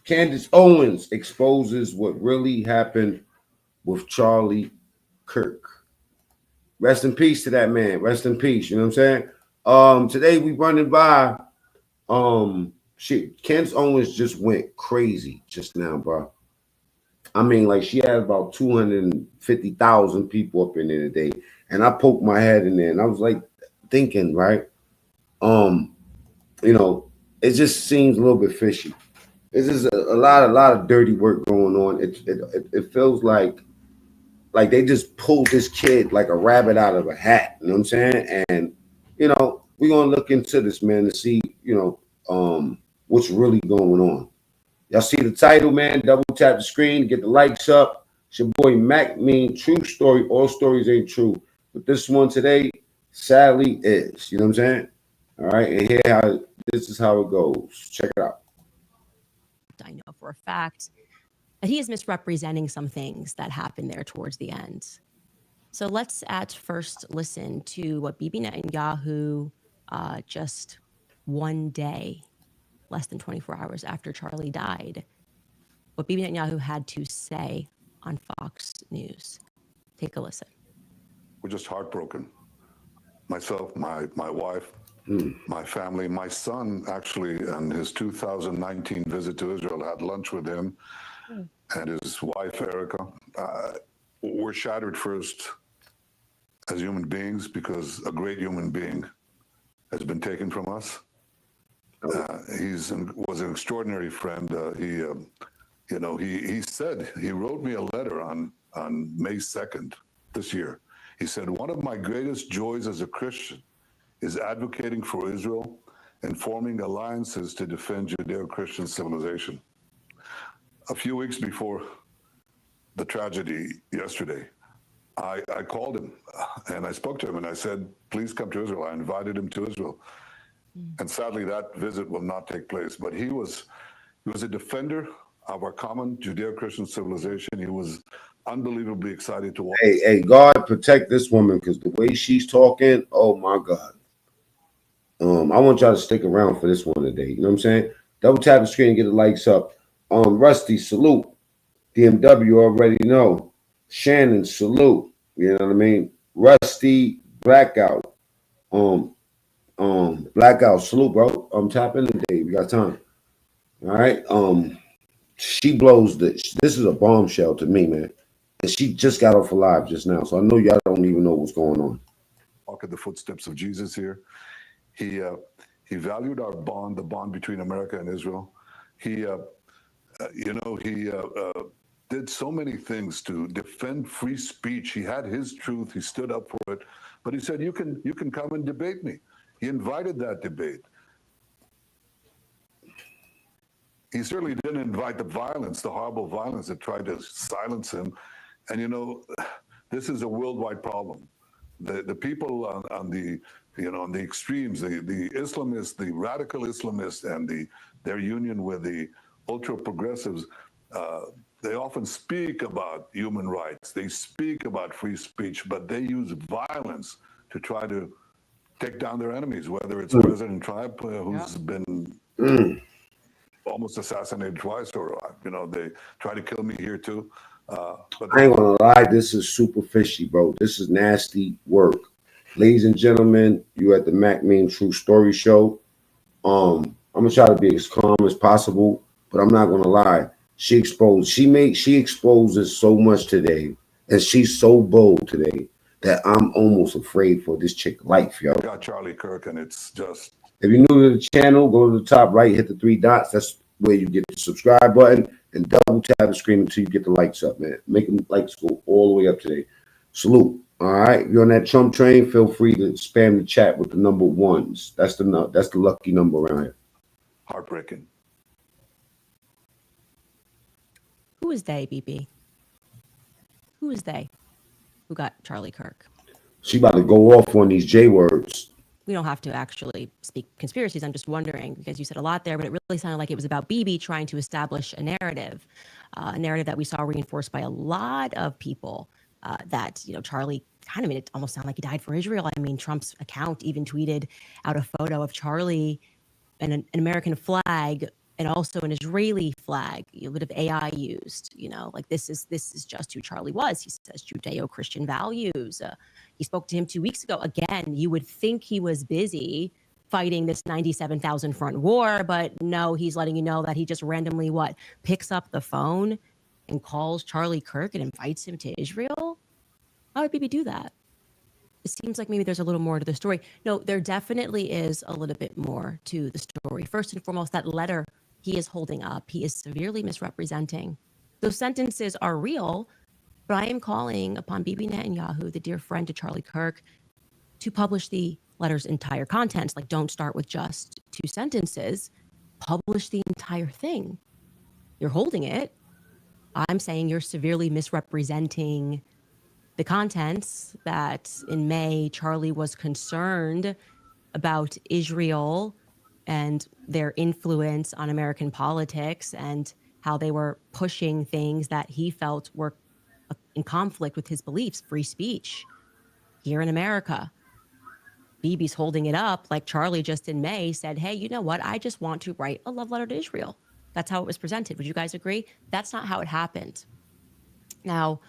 Candace Owens exposes what really happened with Charlie Kirk. Rest in peace to that man. Rest in peace. You know what I'm saying? Today we running by Candace Owens just went crazy just now, bro. I mean, like she had about 250,000 people up in there today. And I poked my head in there and I was like thinking, right? Um, you know, it just seems a little bit fishy. It's just a lot of dirty work going on. It feels like they just pulled this kid like a rabbit out of a hat. You know what I'm saying? And we're gonna look into this, man, to see what's really going on. Y'all see the title, man? Double tap the screen, get the likes up. It's your boy Mac Mean. True story. All stories ain't true, but this one today, sadly, is. You know what I'm saying? All right, and here how this is how it goes. Check it out. I know for a fact that he is misrepresenting some things that happened there towards the end. So let's at first listen to what Bibi Netanyahu just one day, less than 24 hours after Charlie died, what Bibi Netanyahu had to say on Fox News. Take a listen. We're just heartbroken. Myself, my wife, my family, my son actually, on his 2019 visit to Israel, had lunch with him and his wife, Erica. We're shattered first as human beings because a great human being has been taken from us. Was an extraordinary friend. He said, he wrote me a letter on May 2nd this year. He said, one of my greatest joys as a Christian is advocating for Israel and forming alliances to defend Judeo-Christian civilization. A few weeks before the tragedy yesterday, I called him and I spoke to him and I said, please come to Israel. I invited him to Israel. And sadly, that visit will not take place. But he was a defender of our common Judeo-Christian civilization. He was unbelievably excited to walk. Hey, God protect this woman because the way she's talking, oh my God. I want y'all to stick around for this one today. You know what I'm saying? Double tap the screen and get the likes up. Rusty, salute. DMW already know. Shannon, salute. You know what I mean? Rusty, blackout. Blackout, salute, bro. Tap in today. We got time. All right. She blows this. This is a bombshell to me, man. And she just got off alive just now. So I know y'all don't even know what's going on. Walk in the footsteps of Jesus here. He valued our bond, the bond between America and Israel. He did so many things to defend free speech. He had his truth. He stood up for it. But he said, you can come and debate me. He invited that debate. He certainly didn't invite the violence, the horrible violence that tried to silence him. And, this is a worldwide problem. The people on the extremes, the Islamists, the radical Islamists, and their union with the ultra progressives, they often speak about human rights. They speak about free speech, but they use violence to try to take down their enemies, whether it's President Trump, who's been almost assassinated twice, or, they try to kill me here too. But I ain't gonna lie, this is super fishy, bro. This is nasty work. Ladies and gentlemen, you at the Mac Mean True Story Show. I'm gonna try to be as calm as possible, but I'm not gonna lie. She exposes so much today, and she's so bold today that I'm almost afraid for this chick life, yo. got Charlie Kirk, and it's just. If you're new to the channel, go to the top right, hit the 3 dots. That's where you get the subscribe button, and double tap the screen until you get the likes up, man. Make them likes go all the way up today. Salute. All right. If you're on that Trump train, feel free to spam the chat with the number 1s. That's the lucky number around here. Heartbreaking. Who is they, BB? Who is they who got Charlie Kirk? She about to go off on these J words. We don't have to actually speak conspiracies. I'm just wondering, because you said a lot there, but it really sounded like it was about Bibi trying to establish a narrative that we saw reinforced by a lot of people that, Charlie kind of made it almost sound like he died for Israel. I mean, Trump's account even tweeted out a photo of Charlie and an American flag and also an Israeli flag, a bit of AI used, like this is just who Charlie was. He says Judeo-Christian values. He spoke to him 2 weeks ago. Again, you would think he was busy fighting this 97,000 front war, but no, he's letting you know that he just randomly picks up the phone and calls Charlie Kirk and invites him to Israel. Why would Bibi do that? It seems like maybe there's a little more to the story. No, there definitely is a little bit more to the story. First and foremost, that letter he is holding up, he is severely misrepresenting. Those sentences are real, but I am calling upon Bibi Netanyahu, the dear friend to Charlie Kirk, to publish the letter's entire contents. Like, don't start with just 2 sentences. Publish the entire thing. You're holding it. I'm saying you're severely misrepresenting the contents, that in May, Charlie was concerned about Israel and their influence on American politics and how they were pushing things that he felt were in conflict with his beliefs, free speech here in America. Bibi's holding it up like Charlie just in May said, hey, you know what? I just want to write a love letter to Israel. That's how it was presented. Would you guys agree? That's not how it happened. Now,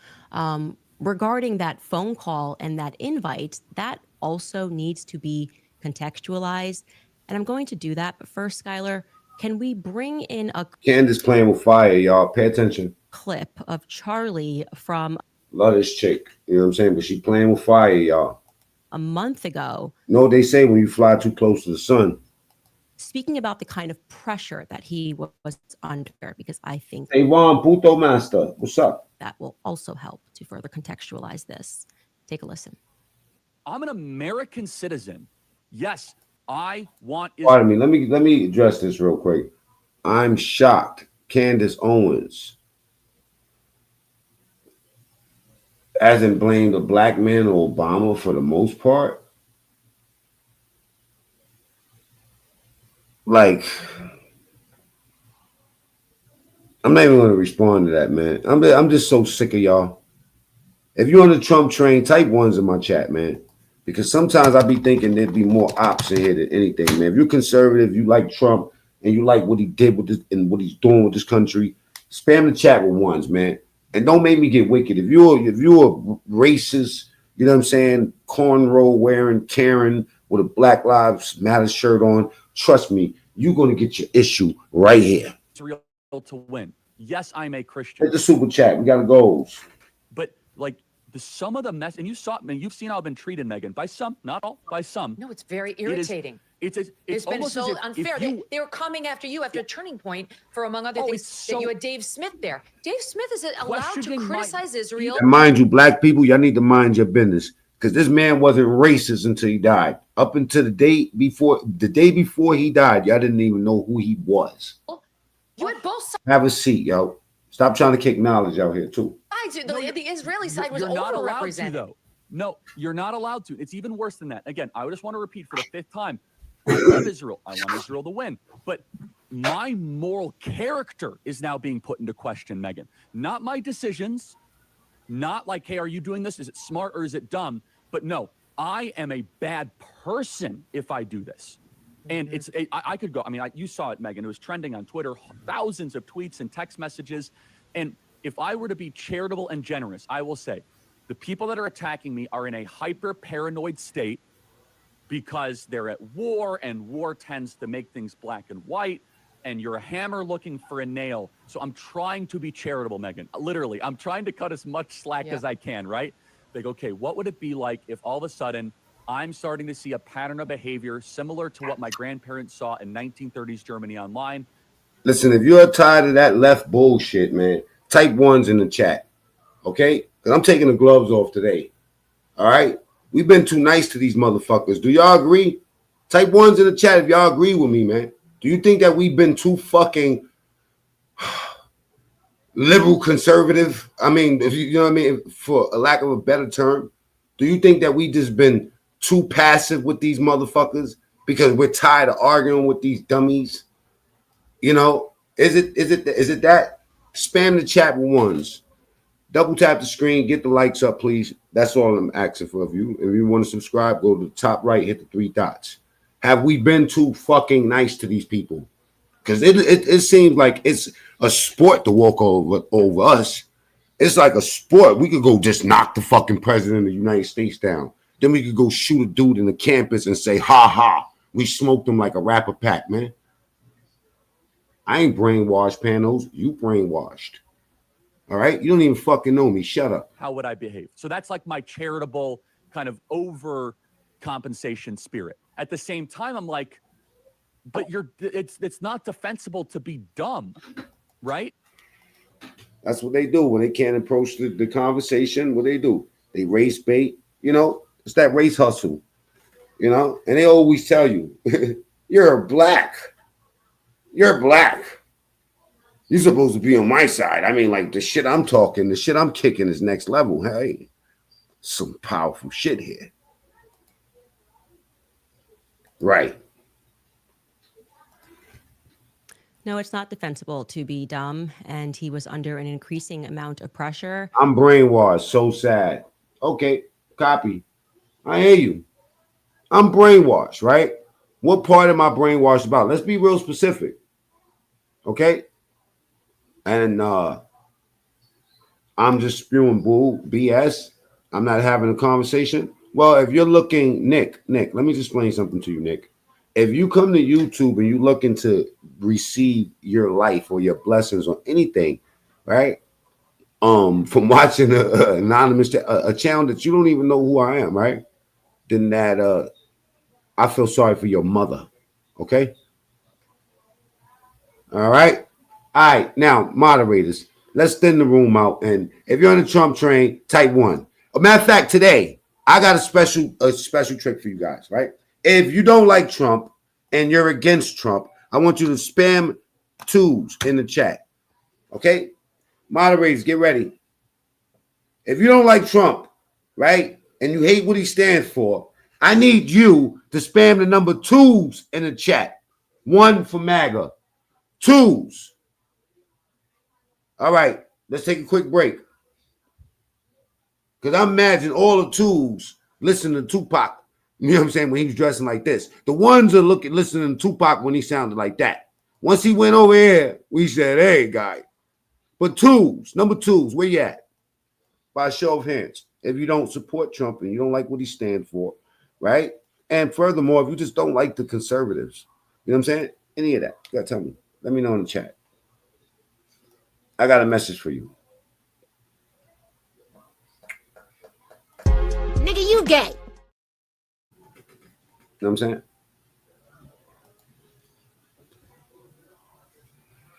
regarding that phone call and that invite, that also needs to be contextualized. And I'm going to do that. But first, Skylar, can we bring in a Candace playing with fire, y'all. Pay attention. Clip of Charlie from Love this chick. You know what I'm saying? But she playing with fire, y'all. A month ago. No, they say when you fly too close to the sun. Speaking about the kind of pressure that he was under, because I think Hey, Ron, Puto Master, what's up? That will also help to further contextualize this. Take a listen. I'm an American citizen. Yes, I want. Pardon me. Let me address this real quick. I'm shocked. Candace Owens hasn't blamed a black man or Obama for the most part. Like, I'm not even going to respond to that, man. I'm just so sick of y'all. If you're on the Trump train, type ones in my chat, man. Because sometimes I be thinking there'd be more ops in here than anything, man. If you're conservative, you like Trump, and you like what he did with this and what he's doing with this country, spam the chat with ones, man. And don't make me get wicked. If you're a racist, you know what I'm saying, cornrow wearing Karen with a Black Lives Matter shirt on, trust me, you're going to get your issue right here. Israel to win. Yes, I'm a Christian. Hit the super chat. We got to go. But like some of the mess, and you've seen how I've been treated, Megan, by some, not all, by some. No, it's very irritating. It's been so unfair. They were coming after you after Turning Point for, among other things, that you had Dave Smith there. Dave Smith is allowed to criticize Israel. And mind you, black people, y'all need to mind your business, because this man wasn't racist until he died. Up until the day before he died, y'all didn't even know who he was. You had both sides. Have a seat, yo. Stop trying to kick knowledge out here too. The Israeli side was overrepresented. Though. No, you're not allowed to. It's even worse than that. Again, I just want to repeat for the 5th time. I love Israel. I want Israel to win. But my moral character is now being put into question, Megan. Not my decisions. Not like, hey, are you doing this? Is it smart or is it dumb? But no, I am a bad person if I do this. And I could go. I mean, you saw it, Megan. It was trending on Twitter, thousands of tweets and text messages. And if I were to be charitable and generous, I will say the people that are attacking me are in a hyper paranoid state because they're at war, and war tends to make things black and white, and you're a hammer looking for a nail. So I'm trying to be charitable, Megan. Literally, I'm trying to cut as much slack as I can, right? They go, okay, what would it be like if all of a sudden I'm starting to see a pattern of behavior similar to what my grandparents saw in 1930s Germany online? Listen, if you're tired of that left bullshit, man, type ones in the chat, okay? Because I'm taking the gloves off today, all right? We've been too nice to these motherfuckers. Do y'all agree? Type ones in the chat if y'all agree with me, man. Do you think that we've been too fucking liberal conservative? I mean, if you know what I mean, for a lack of a better term, do you think that we just been too passive with these motherfuckers because we're tired of arguing with these dummies? You know, is it that? Spam the chat with ones. Double tap the screen, get the likes up, please. That's all I'm asking for of you. If you want to subscribe, go to the top right, hit the 3 dots. Have we been too fucking nice to these people? Because it seems like it's a sport to walk over us. It's like a sport. We could go just knock the fucking president of the United States down. Then we could go shoot a dude in the campus and say, ha ha, we smoked him like a rapper pack, man. I ain't brainwashed, Panos. You brainwashed. All right? You don't even fucking know me. Shut up. How would I behave? So that's like my charitable kind of overcompensation spirit. At the same time, I'm like, but it's not defensible to be dumb, right? That's what they do when they can't approach the conversation. What they do? They race bait. You know, it's that race hustle. You know, and they always tell you, you're black. You're black. You're supposed to be on my side. I mean, like the shit I'm talking, the shit I'm kicking is next level. Hey, some powerful shit here. Right. No, it's not defensible to be dumb, and he was under an increasing amount of pressure. I'm brainwashed. So sad. Okay, copy. I hear you. I'm brainwashed, right? What part am I brainwashed about? Let's be real specific. Okay? And I'm just spewing bull, BS. I'm not having a conversation. Well, if you're looking, Nick, let me just explain something to you, Nick. If you come to YouTube and you're looking to receive your life or your blessings or anything, right? From watching an anonymous a channel that you don't even know who I am, right? Then that I feel sorry for your mother. Okay? All right. All right. Now, moderators, let's thin the room out. And if you're on the Trump train, type 1. A matter of fact, today I got a special trick for you guys, right? If you don't like Trump and you're against Trump, I want you to spam 2s in the chat. Okay? Moderators, get ready. If you don't like Trump, right, and you hate what he stands for, I need you to spam the number 2s in the chat. 1 for MAGA. 2s. All right, let's take a quick break. Because I imagine all the 2s listening to Tupac. You know what I'm saying? When he was dressing like this. The 1s are listening to Tupac when he sounded like that. Once he went over here, we said, hey, guy. But 2s, number 2s, where you at? By a show of hands. If you don't support Trump and you don't like what he stands for, right? And furthermore, if you just don't like the conservatives, you know what I'm saying? Any of that, you gotta tell me. Let me know in the chat. I got a message for you. Nigga, you gay. You know what I'm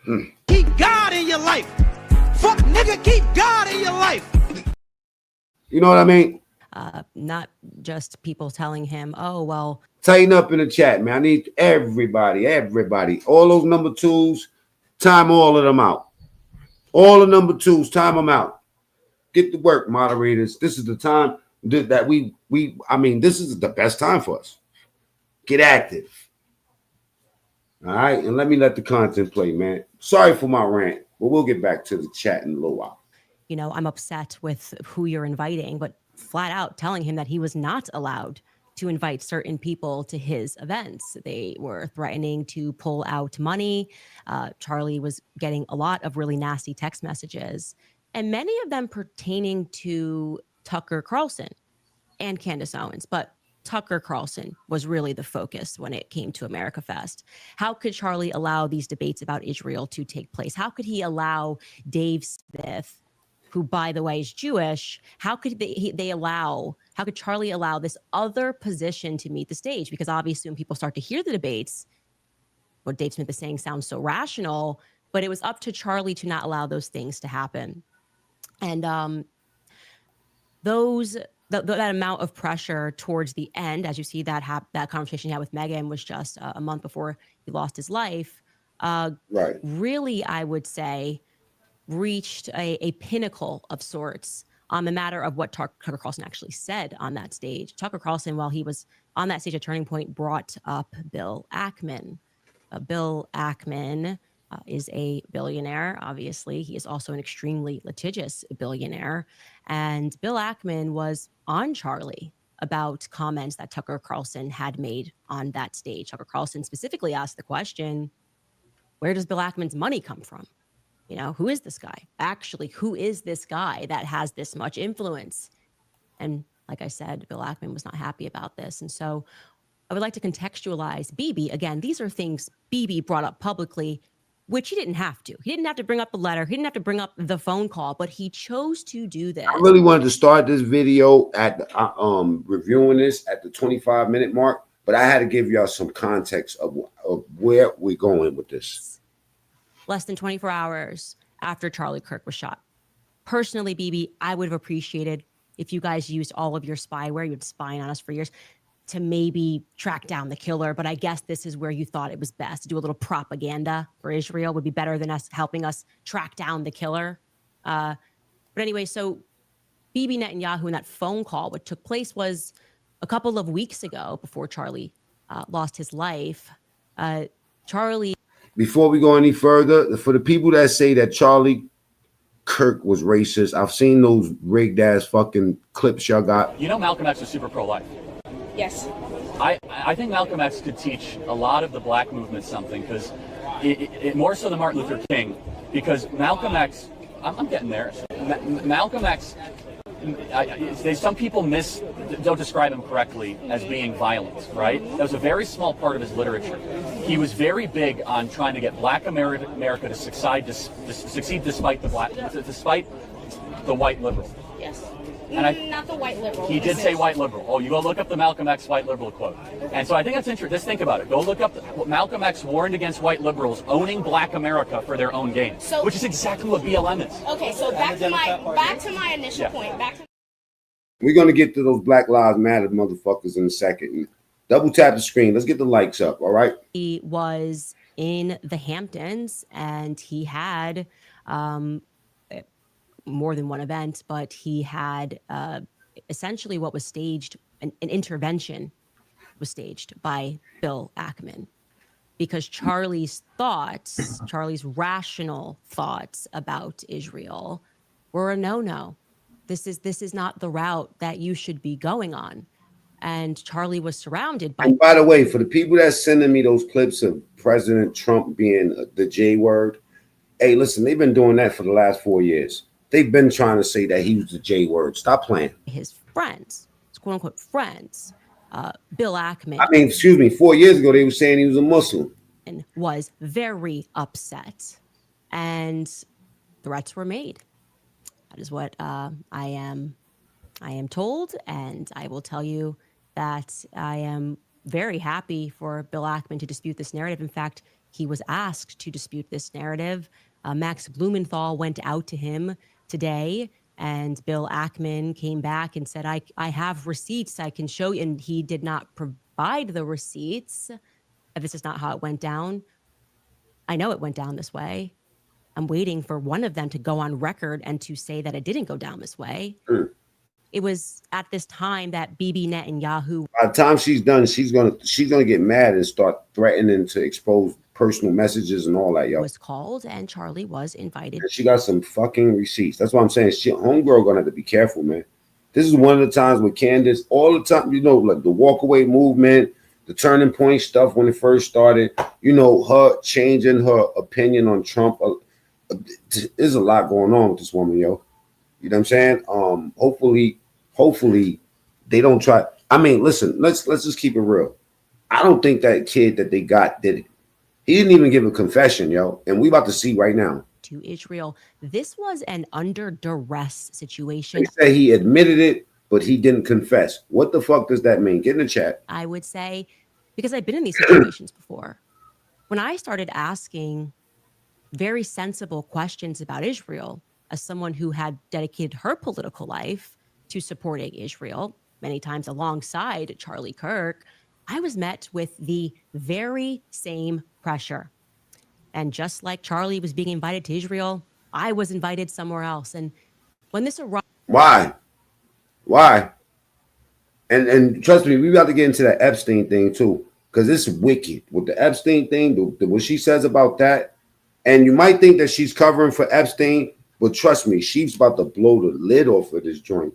saying? Keep God in your life. Fuck nigga, keep God in your life. You know what I mean? Not just people telling him, oh, well. Tighten up in the chat, man. I need everybody. All those number 2s, time all of them out. All the number 2s, time them out. Get to work, moderators. This is the time that this is the best time for us. Get active. All right, and let the content play, man. Sorry for my rant, but we'll get back to the chat in a little while. You know, I'm upset with who you're inviting, but flat out telling him that he was not allowed to invite certain people to his events. They were threatening to pull out money. Charlie was getting a lot of really nasty text messages, and many of them pertaining to Tucker Carlson and Candace Owens. But Tucker Carlson was really the focus when it came to America Fest. How could Charlie allow these debates about Israel to take place? How could he allow Dave Smith, who, by the way, is Jewish, how could how could Charlie allow this other position to meet the stage? Because obviously when people start to hear the debates, what Dave Smith is saying sounds so rational, but it was up to Charlie to not allow those things to happen. And that amount of pressure towards the end, as you see that conversation he had with Meghan was just a month before he lost his life, right. Really, I would say, reached a pinnacle of sorts on the matter of what Tucker Carlson actually said on that stage. Tucker Carlson, while he was on that stage at Turning Point, brought up Bill Ackman. Bill Ackman is a billionaire. Obviously, he is also an extremely litigious billionaire. And Bill Ackman was on Charlie about comments that Tucker Carlson had made on that stage. Tucker Carlson specifically asked the question, where does Bill Ackman's money come from? You know, who is this guy? Actually, who is this guy that has this much influence? And like I said, Bill Ackman was not happy about this. And so I would like to contextualize Bibi. Again, these are things Bibi brought up publicly, which he didn't have to. He didn't have to bring up the letter. He didn't have to bring up the phone call, but he chose to do this. I really wanted to start this video at the, reviewing this at the 25-minute mark, but I had to give y'all some context of where we're going with this. Less than 24 hours after Charlie Kirk was shot. Personally, Bibi, I would have appreciated if you guys used all of your spyware, you've been spying on us for years, to maybe track down the killer. But I guess this is where you thought it was best to do a little propaganda for Israel would be better than us helping us track down the killer. But anyway, so Bibi Netanyahu and that phone call, what took place was a couple of weeks ago before Charlie lost his life. Charlie. Before we go any further, for the people that say that Charlie Kirk was racist, I've seen those rigged ass fucking clips y'all got. You know Malcolm X was super pro-life. Yes. I think Malcolm X could teach a lot of the black movement something, because it more so than Martin Luther King, because Malcolm X, I'm getting there. Malcolm X, some people don't describe him correctly as being violent, right? That was a very small part of his literature. He was very big on trying to get Black America to succeed despite the white liberal. Yes. And not the white liberal. He did say white liberal. Oh, you go look up the Malcolm X white liberal quote. And so I think that's interesting. Just think about it. Go look up Malcolm X warned against white liberals owning Black America for their own gain, which is exactly what BLM is. Okay, so back to my initial point. We're gonna get to those Black Lives Matter motherfuckers in a second. Double tap the screen. Let's get the likes up. All right. He was in the Hamptons and he had more than one event, but he had essentially what was staged, an intervention was staged by Bill Ackman, because Charlie's rational thoughts about Israel were a no-no. This is not the route that you should be going on. And Charlie was surrounded by. And by the way, for the people that's sending me those clips of President Trump being the J word, hey, listen, they've been doing that for the last 4 years. They've been trying to say that he was the J word. Stop playing. His friends, his quote unquote friends, Bill Ackman. I mean, excuse me, 4 years ago, they were saying he was a Muslim. And was very upset. And threats were made. That is what I am told. And I will tell you that I am very happy for Bill Ackman to dispute this narrative. In fact, he was asked to dispute this narrative. Max Blumenthal went out to him today, and Bill Ackman came back and said, I have receipts I can show you. And he did not provide the receipts. This is not how it went down. I know it went down this way. I'm waiting for one of them to go on record and to say that it didn't go down this way. It was at this time that Bibi Netanyahu. By the time she's done, she's gonna get mad and start threatening to expose personal messages and all that, yo. Was called, and Charlie was invited. And she got some fucking receipts. That's what I'm saying. Homegirl gonna have to be careful, man. This is one of the times with Candace, all the time, you know, like the walkaway movement, the turning point stuff when it first started, you know, her changing her opinion on Trump. There's a lot going on with this woman, yo. You know what I'm saying? Hopefully they don't try. I mean, listen, let's just keep it real. I don't think that kid that they got did it. He didn't even give a confession, yo. And we about to see right now. To Israel. This was an under duress situation. They say he admitted it, but he didn't confess. What the fuck does that mean? Get in the chat. I would say, because I've been in these situations before. When I started asking very sensible questions about Israel, as someone who had dedicated her political life to supporting Israel, many times alongside Charlie Kirk, I was met with the very same pressure. And just like Charlie was being invited to Israel, I was invited somewhere else. And when this arrived... Why? And trust me, we got to get into that Epstein thing too, because it's wicked. With the Epstein thing, what she says about that, and you might think that she's covering for Epstein, but trust me, she's about to blow the lid off of this joint.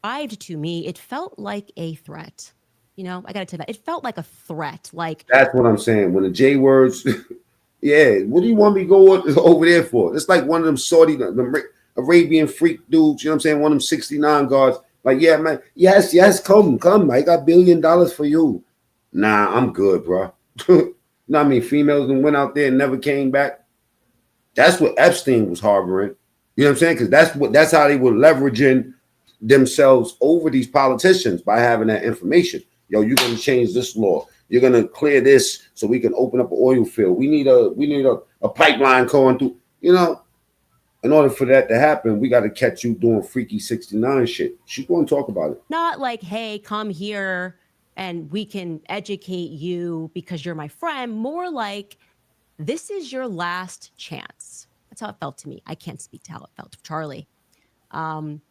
To me, it felt like a threat. You know, I gotta tell you that. It felt like a threat. Like, that's what I'm saying. When the J words, yeah, what do you want me to go over there for? It's like one of them Saudi, the Arabian freak dudes, you know what I'm saying? One of them 69 guards. Like, yeah, man, yes, come. I got $1 billion for you. Nah, I'm good, bro. You know what I mean? Females and went out there and never came back. That's what Epstein was harboring. You know what I'm saying? Because that's how they were leveraging themselves over these politicians, by having that information. Yo, you're gonna change this law. You're gonna clear this so we can open up an oil field. We need a pipeline going through. You know, in order for that to happen, we got to catch you doing freaky 69 shit. She's going to talk about it. not like, hey, come here and we can educate you because you're my friend. More like, this is your last chance. That's how it felt to me. I can't speak to how it felt to Charlie. And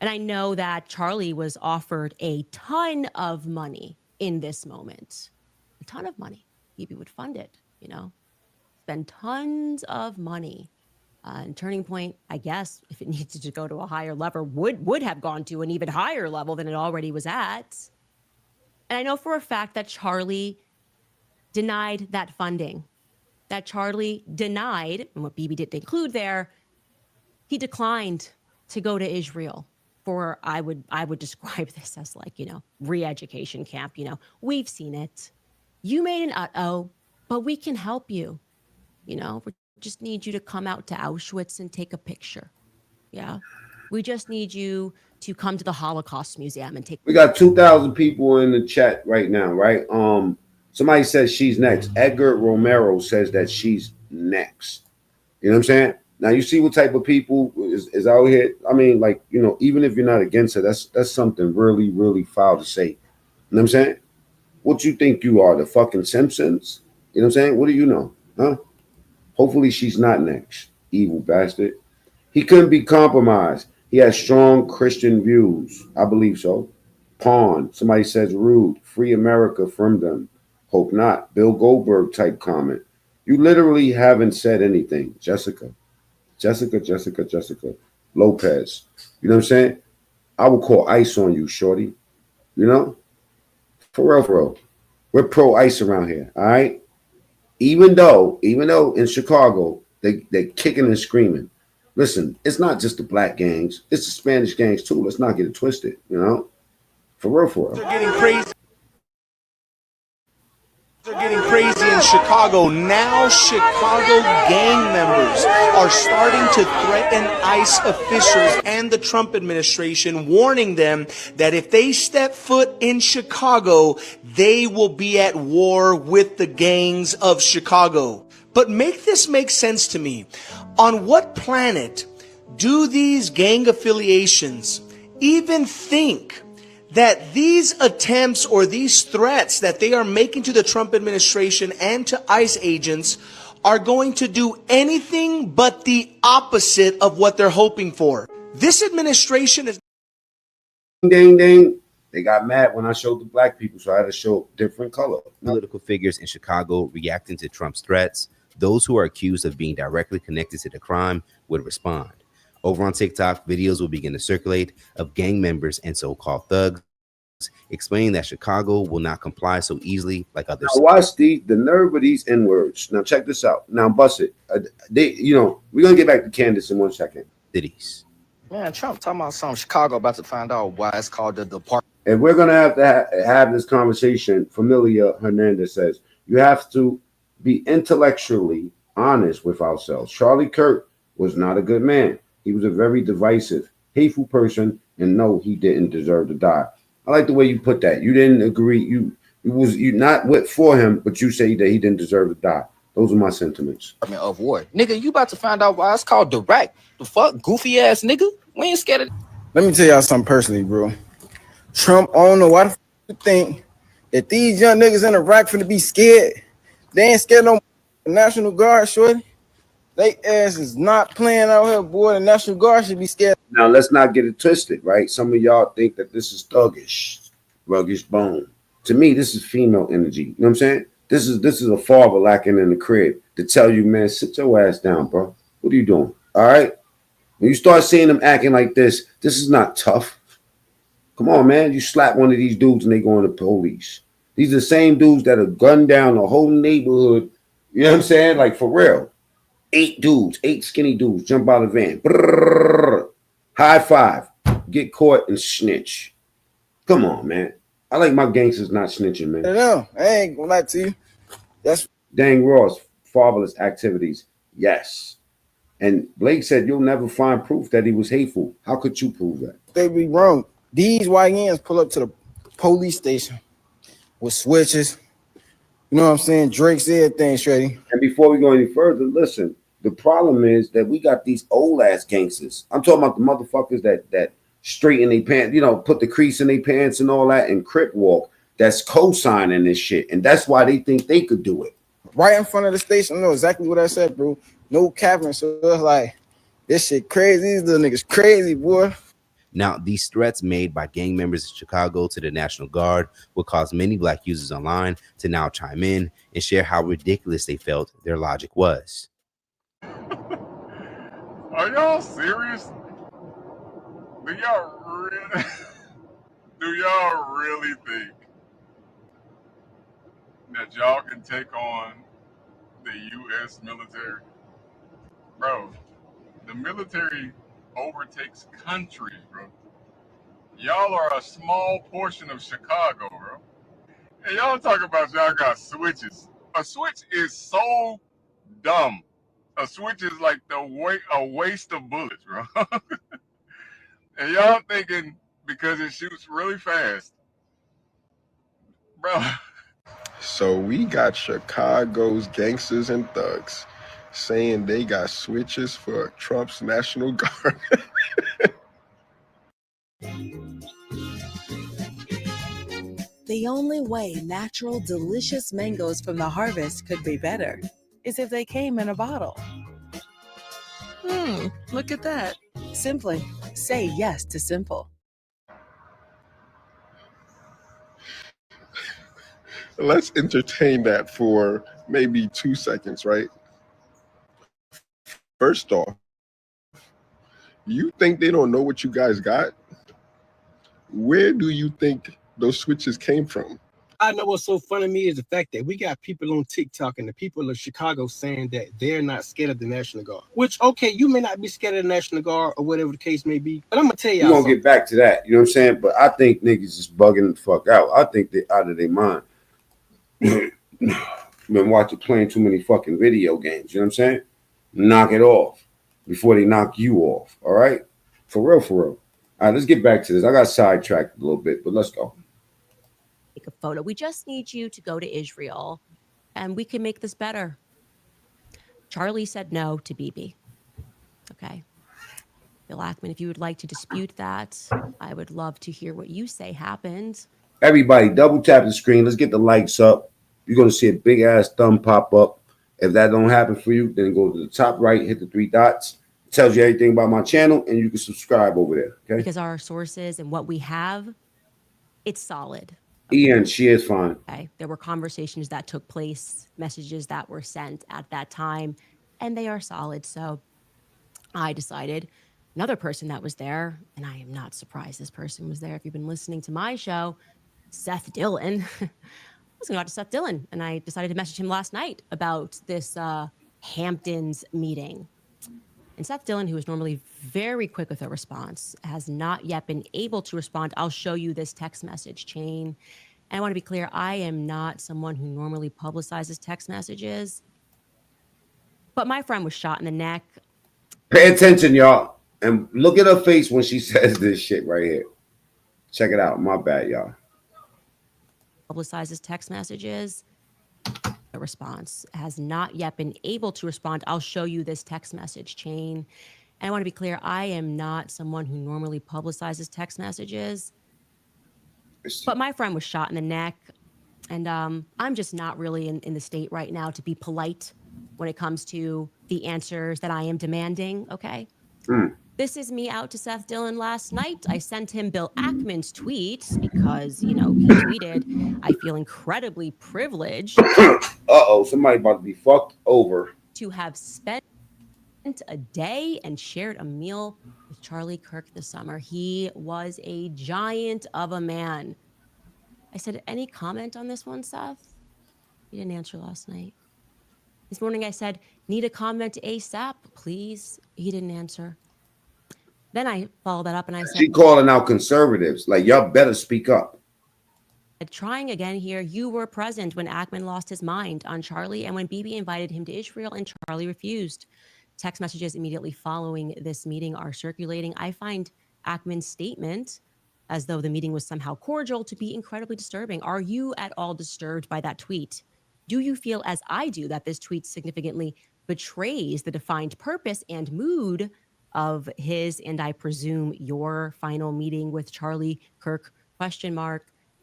I know that Charlie was offered a ton of money in this moment. A ton of money. Maybe would fund it, you know, spend tons of money. And Turning Point, I guess, if it needed to go to a higher level, would have gone to an even higher level than it already was at. And I know for a fact that Charlie denied that funding. That Charlie denied, and what Bibi didn't include there, he declined to go to Israel for, I would describe this as like, you know, re-education camp. You know, we've seen it. You made an uh-oh, but we can help you. You know, we just need you to come out to Auschwitz and take a picture. Yeah. We just need you to come to the Holocaust Museum and take. We got 2,000 people in the chat right now, right? Somebody says she's next. Edgar Romero says that she's next. You know what I'm saying? Now you see what type of people is out here. I mean, like, you know, even if you're not against her, that's something really, really foul to say. You know what I'm saying? What you think you are, the fucking Simpsons? You know what I'm saying? What do you know? Huh? Hopefully she's not next, evil bastard. He couldn't be compromised. He has strong Christian views. I believe so. Pawn. Somebody says rude. Free America from them. Hope not. Bill Goldberg type comment. You literally haven't said anything. Jessica. Lopez. You know what I'm saying? I will call ICE on you, shorty. You know? For real. We're pro ICE around here, all right? Even though in Chicago, they're kicking and screaming. Listen, it's not just the black gangs. It's the Spanish gangs, too. Let's not get it twisted, you know? For real. They're getting crazy. They're getting crazy in Chicago. Now Chicago gang members are starting to threaten ICE officials and the Trump administration, warning them that if they step foot in Chicago, they will be at war with the gangs of Chicago. But make this make sense to me. On what planet do these gang affiliations even think that these attempts or these threats that they are making to the Trump administration and to ICE agents are going to do anything but the opposite of what they're hoping for? This administration is... Ding. They got mad when I showed the black people, so I had to show different color. Political figures in Chicago reacting to Trump's threats. Those who are accused of being directly connected to the crime would respond. Over on TikTok, videos will begin to circulate of gang members and so-called thugs explaining that Chicago will not comply so easily like others. Now watch the nerve of these N-words. Now check this out. Now bust it. We're going to get back to Candace in 1 second. Cities. Man, Trump talking about something. Chicago about to find out why it's called the Department. And we're going to have this conversation. Familia Hernandez says, you have to be intellectually honest with ourselves. Charlie Kirk was not a good man. He was a very divisive, hateful person, and no, he didn't deserve to die. I like the way you put that. You didn't agree. You not for him, but you say that he didn't deserve to die. Those are my sentiments. Of war. Nigga, you about to find out why it's called direct. The fuck? Goofy ass nigga? We ain't scared of... Let me tell y'all something personally, bro. Trump, I don't know why the fuck you think that these young niggas in Iraq finna be scared. They ain't scared no National Guard, shorty. They ass is not playing out here, boy. The National Guard should be scared. Now, let's not get it twisted, right? Some of y'all think that this is thuggish, ruggish bone. To me, this is female energy. You know what I'm saying? This is a father lacking in the crib to tell you, man, sit your ass down, bro. What are you doing? All right? When you start seeing them acting like this is not tough. Come Come on, man. You slap one of these dudes and they go on the police. These are the same dudes that have gunned down the whole neighborhood. You know what I'm saying? Like, for real. 8 dudes, 8 skinny dudes jump out of the van. Brrr, high five. Get caught and snitch. Come on, man. I like my gangsters not snitching, man. No, I ain't gonna lie to you. That's Dang Ross, marvelous activities. Yes. And Blake said you'll never find proof that he was hateful. How could you prove that? they be wrong. These YNs pull up to the police station with switches. You know what I'm saying? Drake's everything, Shreddy. And before we go any further, listen, the problem is that we got these old ass gangsters. I'm talking about the motherfuckers that straighten their pants, you know, put the crease in their pants and all that and crip walk. That's co-signing this shit. And that's why they think they could do it. Right in front of the station. I know exactly what I said, bro. No capping. So it's like, this shit crazy. These little niggas crazy, boy. Now, these threats made by gang members in Chicago to the National Guard will cause many black users online to now chime in and share how ridiculous they felt their logic was. Are y'all serious? Do y'all really think that y'all can take on the U.S. military? Bro, the military overtakes countries, bro. Y'all are a small portion of Chicago, bro. And y'all talk about y'all got switches. A switch is so dumb. A switch is like a waste of bullets, bro. And y'all thinking because it shoots really fast, bro. So we got Chicago's gangsters and thugs saying they got switches for Trump's National Guard. The only way natural, delicious mangoes from the harvest could be better is if they came in a bottle. Look at that. Simply say yes to simple. Let's entertain that for maybe 2 seconds, right? First off, you think they don't know what you guys got? Where do you think those switches came from? I know what's so funny to me is the fact that we got people on TikTok and the people of Chicago saying that they're not scared of the National Guard. Which, okay, you may not be scared of the National Guard or whatever the case may be, but I'm gonna tell y'all. We're gonna get back to that, you know what I'm saying? But I think niggas is bugging the fuck out. I think they're out of their mind. Been playing too many fucking video games, you know what I'm saying? Knock it off before they knock you off. All right? For real, for real. All right, let's get back to this. I got sidetracked a little bit, but let's go. Take a photo. We just need you to go to Israel and we can make this better. Charlie said no to Bibi. Okay. Bill Ackman, if you would like to dispute that, I would love to hear what you say happened. Everybody, double tap the screen. Let's get the likes up. You're going to see a big ass thumb pop up. If that don't happen for you, then go to the top right, hit the 3 dots. It tells you everything about my channel, and you can subscribe over there. Okay. Because our sources and what we have, it's solid. Ian, she is fine. Okay. There were conversations that took place, messages that were sent at that time, and they are solid. So I decided another person that was there, and I am not surprised this person was there. If you've been listening to my show, Seth Dillon. I was going to go out to Seth Dillon, and I decided to message him last night about this Hamptons meeting. And Seth Dillon, who is normally very quick with a response, has not yet been able to respond. I'll show you this text message chain. And I want to be clear, I am not someone who normally publicizes text messages. But my friend was shot in the neck. Pay attention, y'all. And look at her face when she says this shit right here. Check it out. My bad, y'all. Publicizes text messages. The response has not yet been able to respond. I'll show you this text message chain. And I want to be clear, I am not someone who normally publicizes text messages. But my friend was shot in the neck. And I'm just not really in the state right now to be polite when it comes to the answers that I am demanding, okay? This is me out to Seth Dillon last night. I sent him Bill Ackman's tweet because, you know, he tweeted, I feel incredibly privileged. Uh-oh, somebody about to be fucked over. To have spent. a day and shared a meal with Charlie Kirk this summer. He was a giant of a man. I said, any comment on this one, Seth? He didn't answer last night. This morning I said, need a comment ASAP, please. He didn't answer. Then I followed that up and I said, she calling out conservatives. Like, y'all better speak up. Trying again here, you were present when Ackman lost his mind on Charlie and when Bibi invited him to Israel and Charlie refused. Text messages immediately following this meeting are circulating. I find Ackman's statement, as though the meeting was somehow cordial, to be incredibly disturbing. Are you at all disturbed by that tweet? Do you feel, as I do, that this tweet significantly betrays the defined purpose and mood of his, and I presume your, final meeting with Charlie Kirk? ?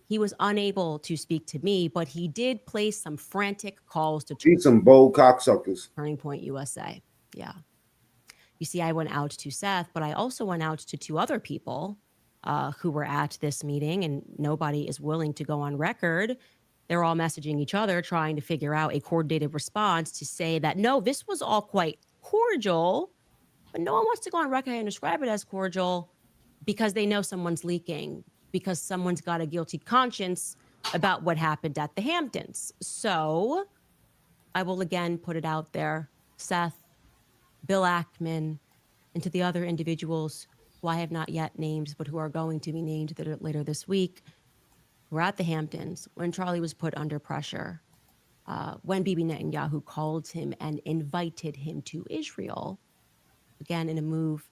He was unable to speak to me, but he did place some frantic calls to some bold cocksuckers. Turning Point USA. Yeah. You see, I went out to Seth, but I also went out to 2 other people who were at this meeting, and nobody is willing to go on record. They're all messaging each other, trying to figure out a coordinated response to say that, no, this was all quite cordial, but no one wants to go on record and describe it as cordial because they know someone's leaking, because someone's got a guilty conscience about what happened at the Hamptons. So I will again put it out there, Seth, Bill Ackman, and to the other individuals who I have not yet named, but who are going to be named later this week, were at the Hamptons when Charlie was put under pressure, when Bibi Netanyahu called him and invited him to Israel, again, in a move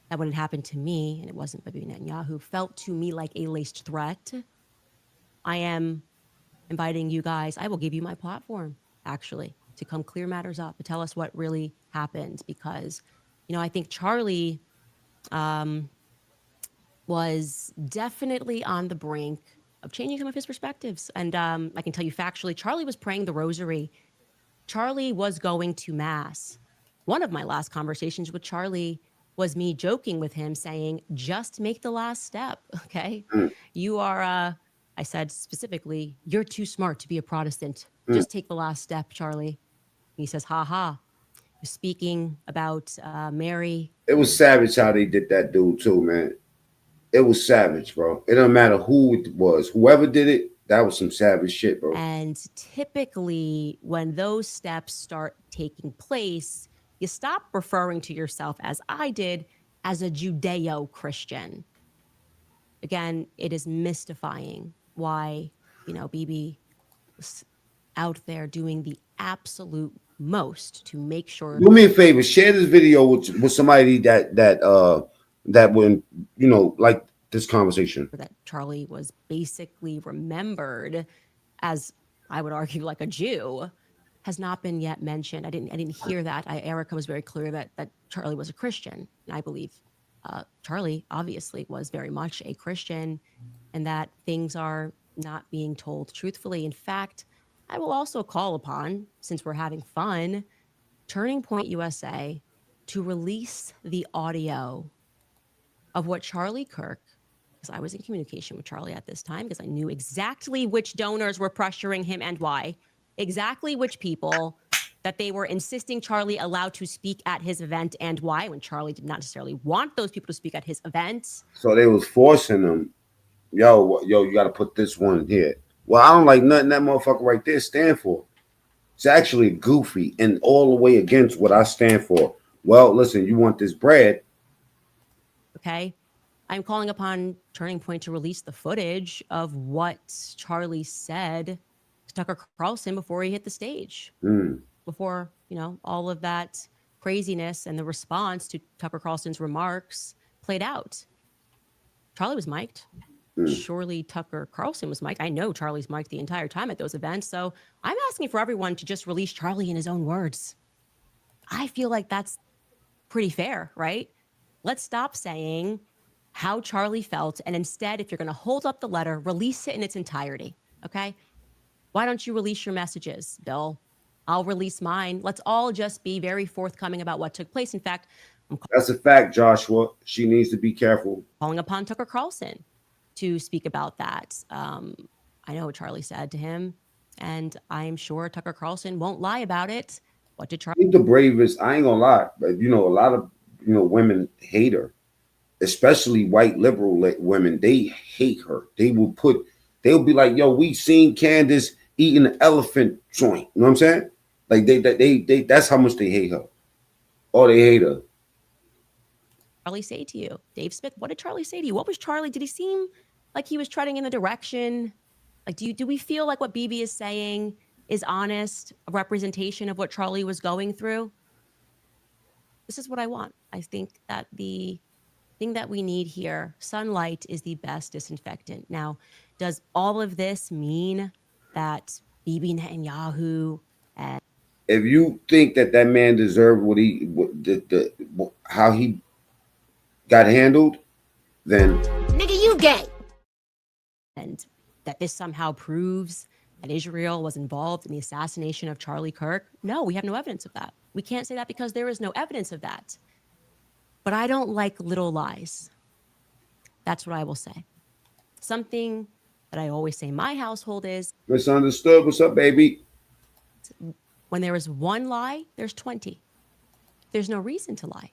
that when it happened to me, and it wasn't Bibi Netanyahu, felt to me like a laced threat. I am inviting you guys, I will give you my platform, actually, to come clear matters up, to tell us what really happened, because, you know, I think Charlie was definitely on the brink of changing some of his perspectives. And I can tell you factually, Charlie was praying the rosary. Charlie was going to mass. One of my last conversations with Charlie was me joking with him saying, just make the last step, okay? You are, I said specifically, you're too smart to be a Protestant. Just take the last step, Charlie. He says, ha ha. Speaking about Mary. It was savage how they did that dude too, man. It was savage, bro. It doesn't matter who it was. Whoever did it, that was some savage shit, bro. And typically when those steps start taking place, you stop referring to yourself, as I did, as a Judeo-Christian. Again, it is mystifying why, you know, Bibi was out there doing the absolute most to make sure. Do me a favor, share this video with somebody that when, you know, like this conversation. That Charlie was basically remembered as, I would argue, like a Jew, has not been yet mentioned. I didn't hear that. Erica was very clear that Charlie was a Christian. And I believe Charlie obviously was very much a Christian, and that things are not being told truthfully. In fact, I will also call upon, since we're having fun, Turning Point USA to release the audio of what Charlie Kirk, because I was in communication with Charlie at this time, because I knew exactly which donors were pressuring him and why, exactly which people that they were insisting Charlie allowed to speak at his event and why, when Charlie did not necessarily want those people to speak at his events. So they was forcing him, yo, you got to put this one here. Well, I don't like nothing that motherfucker right there stand for. It's actually goofy and all the way against what I stand for. Well, listen, you want this bread. Okay. I'm calling upon Turning Point to release the footage of what Charlie said to Tucker Carlson before he hit the stage. Before, you know, all of that craziness and the response to Tucker Carlson's remarks played out. Charlie was mic'd. Surely Tucker Carlson was mic'd. I know Charlie's mic'd the entire time at those events. So I'm asking for everyone to just release Charlie in his own words. I feel like that's pretty fair, right? Let's stop saying how Charlie felt. And instead, if you're going to hold up the letter, release it in its entirety. Okay. Why don't you release your messages, Bill? I'll release mine. Let's all just be very forthcoming about what took place. In fact, that's a fact, Joshua. She needs to be careful. Calling upon Tucker Carlson to speak about that. I know what Charlie said to him, and I'm sure Tucker Carlson won't lie about it. What did Charlie? The bravest. I ain't gonna lie, but a lot of women hate her, especially white liberal women. They hate her. They'll be like, "Yo, we seen Candace eating an elephant joint." You know what I'm saying? Like they that's how much they hate her. Oh, they hate her. Charlie say to you, Dave Smith? What did Charlie say to you? What was Charlie? Did he seem like he was treading in the direction? Like, do we feel like what BB is saying is honest, a representation of what Charlie was going through? This is what I want. I think that the thing that we need here, sunlight is the best disinfectant. Now, does all of this mean that Bibi Netanyahu and if you think that man deserved how he got handled, then nigga, you gay, and that this somehow proves that Israel was involved in the assassination of Charlie Kirk? No, we have no evidence of that. We can't say that because there is no evidence of that. But I don't like little lies. That's what I will say. Something that I always say in my household is misunderstood. What's up, baby? When there is one lie, there's 20. There's no reason to lie.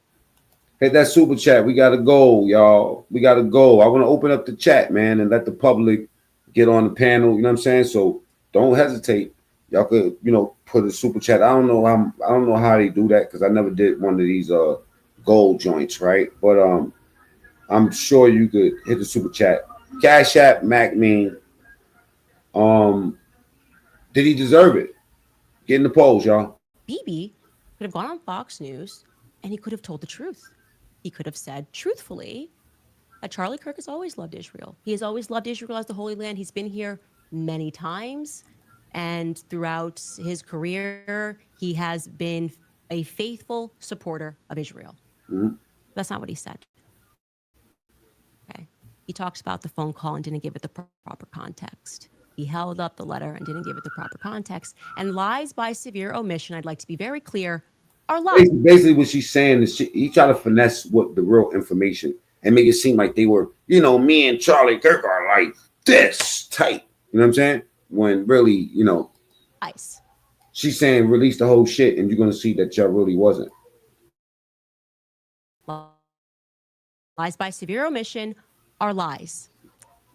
Hit that super chat. We gotta go, y'all. We gotta go. I want to open up the chat, man, and let the public get on the panel. You know what I'm saying? So don't hesitate. Y'all could, put a super chat. I don't know how they do that because I never did one of these gold joints, right? But I'm sure you could hit the super chat. Cash App, Mac Mean. Did he deserve it? Get in the polls, y'all. BB could have gone on Fox News and he could have told the truth. He could have said truthfully that Charlie Kirk has always loved Israel. He has always loved Israel as the Holy Land. He's been here many times. And throughout his career, he has been a faithful supporter of Israel. Mm-hmm. That's not what he said. Okay. He talks about the phone call and didn't give it the proper context. He held up the letter and didn't give it the proper context. And lies by severe omission, I'd like to be very clear, are lies. Basically what she's saying is he tried to finesse what the real information and make it seem like they were, me and Charlie Kirk are like this tight. You know what I'm saying? When really, lies. She's saying release the whole shit and you're going to see that y'all really wasn't. Lies by severe omission are lies.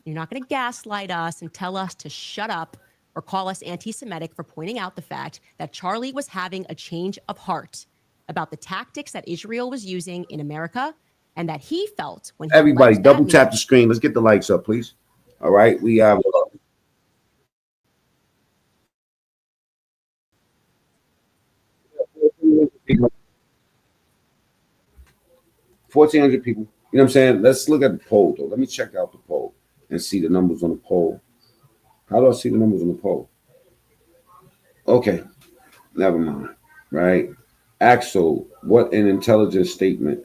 You're not going to gaslight us and tell us to shut up or call us anti-Semitic for pointing out the fact that Charlie was having a change of heart about the tactics that Israel was using in America and that he felt when he everybody double tap the screen. Let's get the likes up, please. All right. We have 1,400 people. You know what I'm saying? Let's look at the poll, though. Let me check out the poll and see the numbers on the poll. How do I see the numbers on the poll? Okay. Never mind. Right? Axel, what an intelligent statement.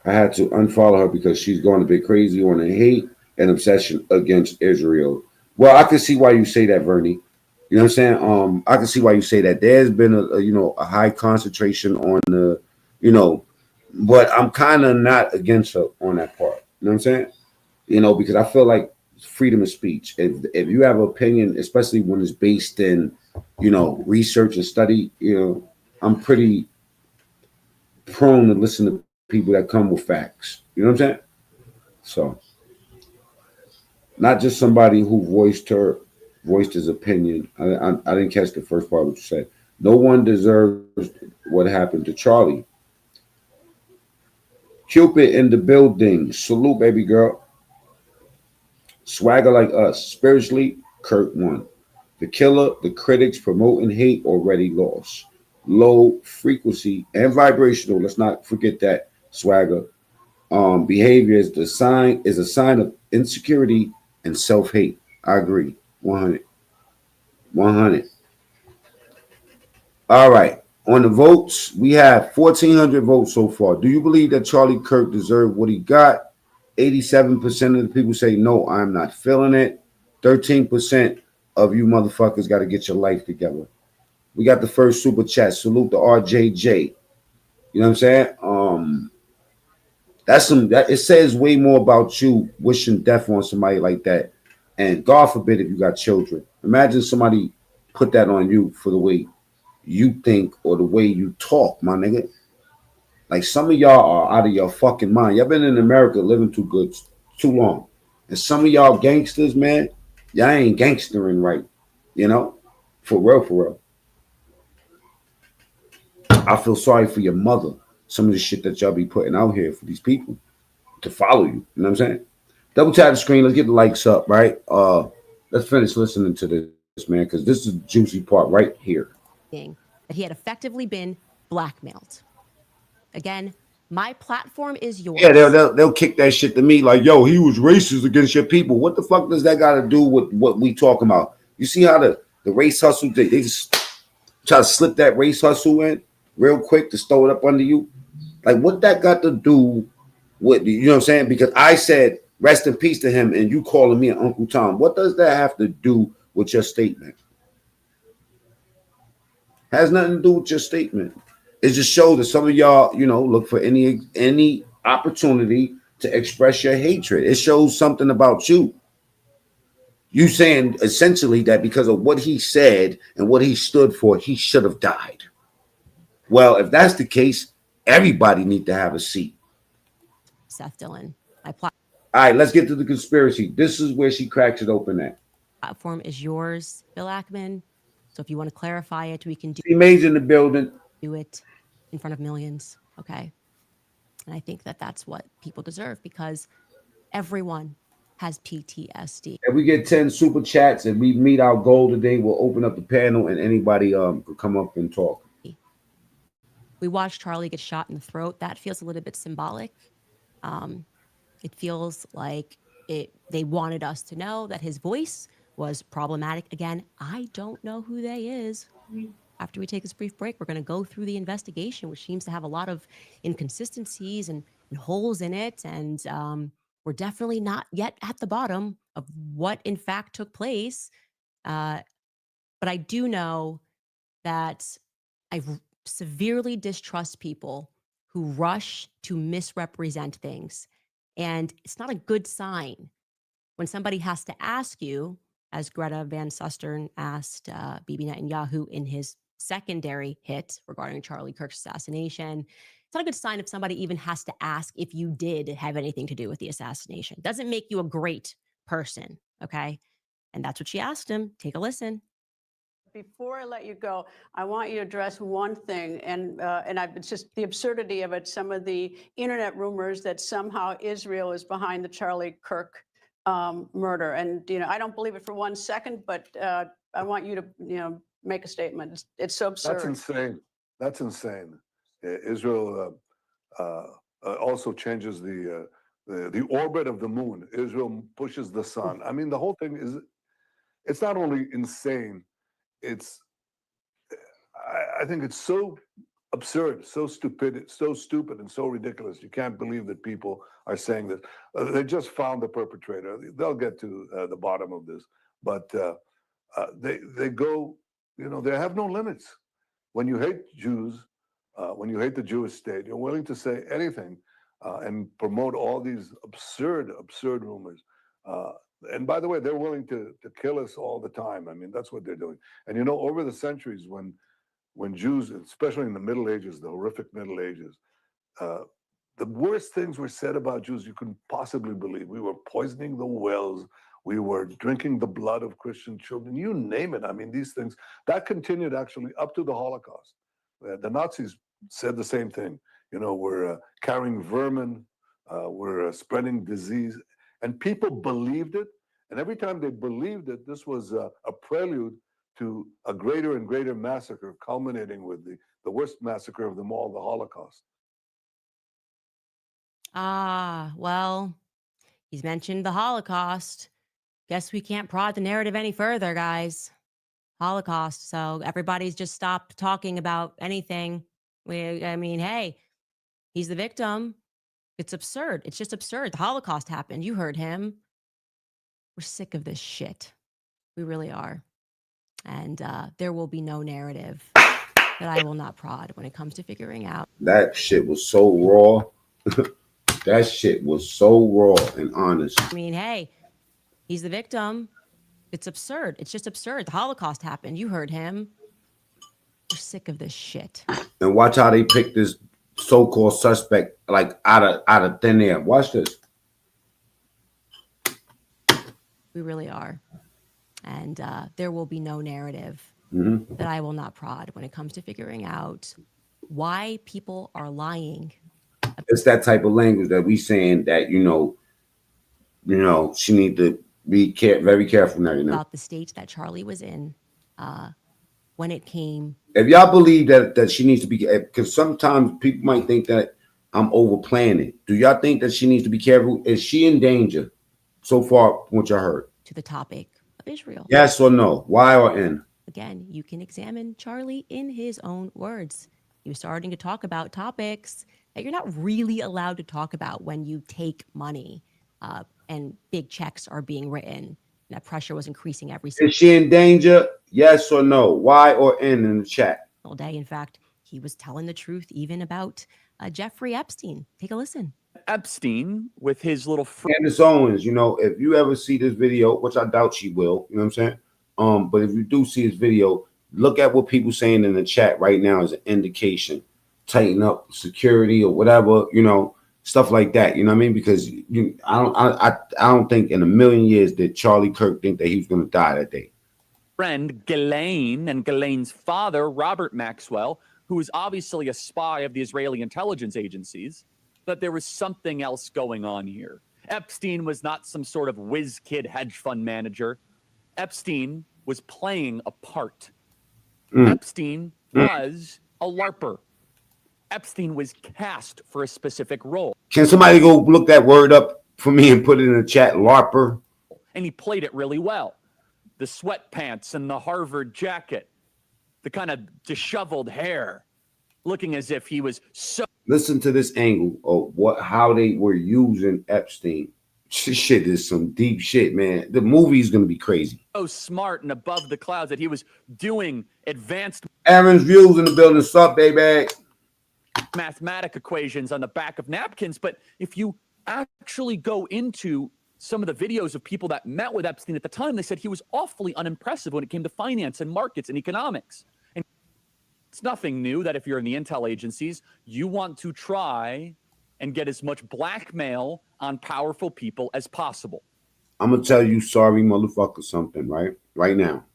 I had to unfollow her because she's going a bit crazy on a hate and obsession against Israel. Well, I can see why you say that, Vernie. You know what I'm saying? I can see why you say that. There's been a high concentration on the, but I'm kind of not against her on that part. You know what I'm saying? Because I feel like freedom of speech. If you have an opinion, especially when it's based in, research and study, I'm pretty prone to listen to people that come with facts. You know what I'm saying? So, not just somebody who voiced his opinion. I didn't catch the first part of what you said. No one deserves what happened to Charlie. Cupid in the building. Salute, baby girl. Swagger like us. Spiritually, Kirk won. The killer, the critics promoting hate already lost. Low frequency and vibrational. Let's not forget that, Swagger. Behavior is a sign of insecurity and self-hate. I agree. 100. All right. On the votes, we have 1,400 votes so far. Do you believe that Charlie Kirk deserved what he got? 87% of the people say no, I'm not feeling it. 13% of you motherfuckers got to get your life together. We got the first super chat. Salute to RJJ. You know what I'm saying? That it says way more about you wishing death on somebody like that. And God forbid if you got children. Imagine somebody put that on you for the way you think or the way you talk, my nigga. Like some of y'all are out of your fucking mind. Y'all been in America living too good, too long. And some of y'all gangsters, man, y'all ain't gangstering right. You know? For real, for real. I feel sorry for your mother. Some of the shit that y'all be putting out here for these people to follow you. You know what I'm saying? Double tap the screen. Let's get the likes up, right? Let's finish listening to this, man, because this is the juicy part right here. That he had effectively been blackmailed. Again, my platform is yours. Yeah, they'll kick that shit to me like, yo, he was racist against your people. What the fuck does that got to do with what we talking about? You see how the race hustle, they just try to slip that race hustle in real quick to throw it up under you? Like, what that got to do with, you know what I'm saying? Because I said, rest in peace to him, and you calling me an Uncle Tom. What does that have to do with your statement? Has nothing to do with your statement. It just shows that some of y'all, you know, look for any opportunity to express your hatred. It shows something about you. You saying essentially that because of what he said and what he stood for, he should have died. Well, if that's the case, everybody need to have a seat. Seth Dillon. All right, let's get to the conspiracy. This is where she cracks it open at. Platform is yours, Bill Ackman. So if you want to clarify it, we can do Major in the building. Do it in front of millions. Okay. And I think that that's what people deserve because everyone has PTSD. If we get 10 super chats and we meet our goal today, we'll open up the panel and anybody could come up and talk. We watched Charlie get shot in the throat. That feels a little bit symbolic. It feels like they wanted us to know that his voice was problematic. Again, I don't know who they is. After we take this brief break, we're going to go through the investigation, which seems to have a lot of inconsistencies and holes in it. And we're definitely not yet at the bottom of what in fact took place. But I do know that I severely distrust people who rush to misrepresent things. And it's not a good sign when somebody has to ask you, as Greta Van Susteren asked Bibi Netanyahu in his secondary hit regarding Charlie Kirk's assassination. It's not a good sign if somebody even has to ask if you did have anything to do with the assassination. It doesn't make you a great person, okay? And that's what she asked him. Take a listen. Before I let you go, I want you to address one thing, and it's just the absurdity of it. Some of the internet rumors that somehow Israel is behind the Charlie Kirk murder, and I don't believe it for 1 second, but I want you to make a statement. It's so absurd. That's insane. That's insane. Israel also changes the orbit of the moon. Israel pushes the sun. I mean, the whole thing it's not only insane. I think it's so absurd, so stupid, and so ridiculous. You can't believe that people are saying this. They just found the perpetrator. They'll get to the bottom of this, but they go. They have no limits. When you hate Jews, when you hate the Jewish state, you're willing to say anything and promote all these absurd rumors. And by the way, they're willing to kill us all the time. I mean, that's what they're doing. And over the centuries, when Jews, especially in the Middle Ages, the horrific Middle Ages, the worst things were said about Jews you couldn't possibly believe. We were poisoning the wells. We were drinking the blood of Christian children. You name it. I mean, these things, that continued actually up to the Holocaust. The Nazis said the same thing. We're carrying vermin. We're spreading disease. And people believed it. And every time they believed it, this was a prelude to a greater and greater massacre, culminating with the worst massacre of them all, the Holocaust. Well, he's mentioned the Holocaust. Guess we can't prod the narrative any further, guys. Holocaust. So everybody's just stopped talking about anything. Hey, he's the victim. It's absurd. It's just absurd. The Holocaust happened. You heard him. We're sick of this shit. We really are. And there will be no narrative that I will not prod when it comes to figuring out. That shit was so raw. That shit was so raw and honest. Hey, he's the victim. It's absurd. It's just absurd. The Holocaust happened. You heard him. We're sick of this shit. And watch how they pick this so-called suspect like out of thin air. Watch this. We really are. And there will be no narrative that I will not prod when it comes to figuring out why people are lying. It's that type of language that we saying that, you know, she need to be very careful now, you know. About the state that Charlie was in when it came. If y'all believe that she needs to be, because sometimes people might think that I'm overplaying it. Do y'all think that she needs to be careful? Is she in danger so far from what you heard? To the topic of Israel. Yes or no? Y or N? Again, you can examine Charlie in his own words. He was starting to talk about topics that you're not really allowed to talk about when you take money and big checks are being written. And that pressure was increasing every single day. Is she in danger? Yes or no? Y or N in the chat? All day. In fact, he was telling the truth even about Jeffrey Epstein. Take a listen. Epstein with his little Candace Owens, you know, if you ever see this video, which I doubt she will, you know what I'm saying? But if you do see this video, look at what people saying in the chat right now as an indication. Tighten up security or whatever, you know, stuff like that. You know what I mean? Because I don't think in a million years did Charlie Kirk think that he was going to die that day. Friend Ghislaine and Ghislaine's father, Robert Maxwell, who is obviously a spy of the Israeli intelligence agencies, that there was something else going on here. Epstein was not some sort of whiz kid hedge fund manager. Epstein was playing a part. Epstein was a LARPer. Epstein was cast for a specific role. Can somebody go look that word up for me and put it in the chat? LARPer. And he played it really well. The sweatpants and the Harvard jacket, the kind of disheveled hair, looking as if he was so. Listen to this angle of how they were using Epstein. Shit is some deep shit, man. The movie's gonna be crazy. So smart and above the clouds that he was doing advanced. Aaron's Views in the building. Sup, baby? Mathematic equations on the back of napkins. But if you actually go into some of the videos of people that met with Epstein at the time, they said he was awfully unimpressive when it came to finance and markets and economics. And it's nothing new that if you're in the intel agencies, you want to try and get as much blackmail on powerful people as possible. I'm gonna tell you, sorry, motherfucker, something right now.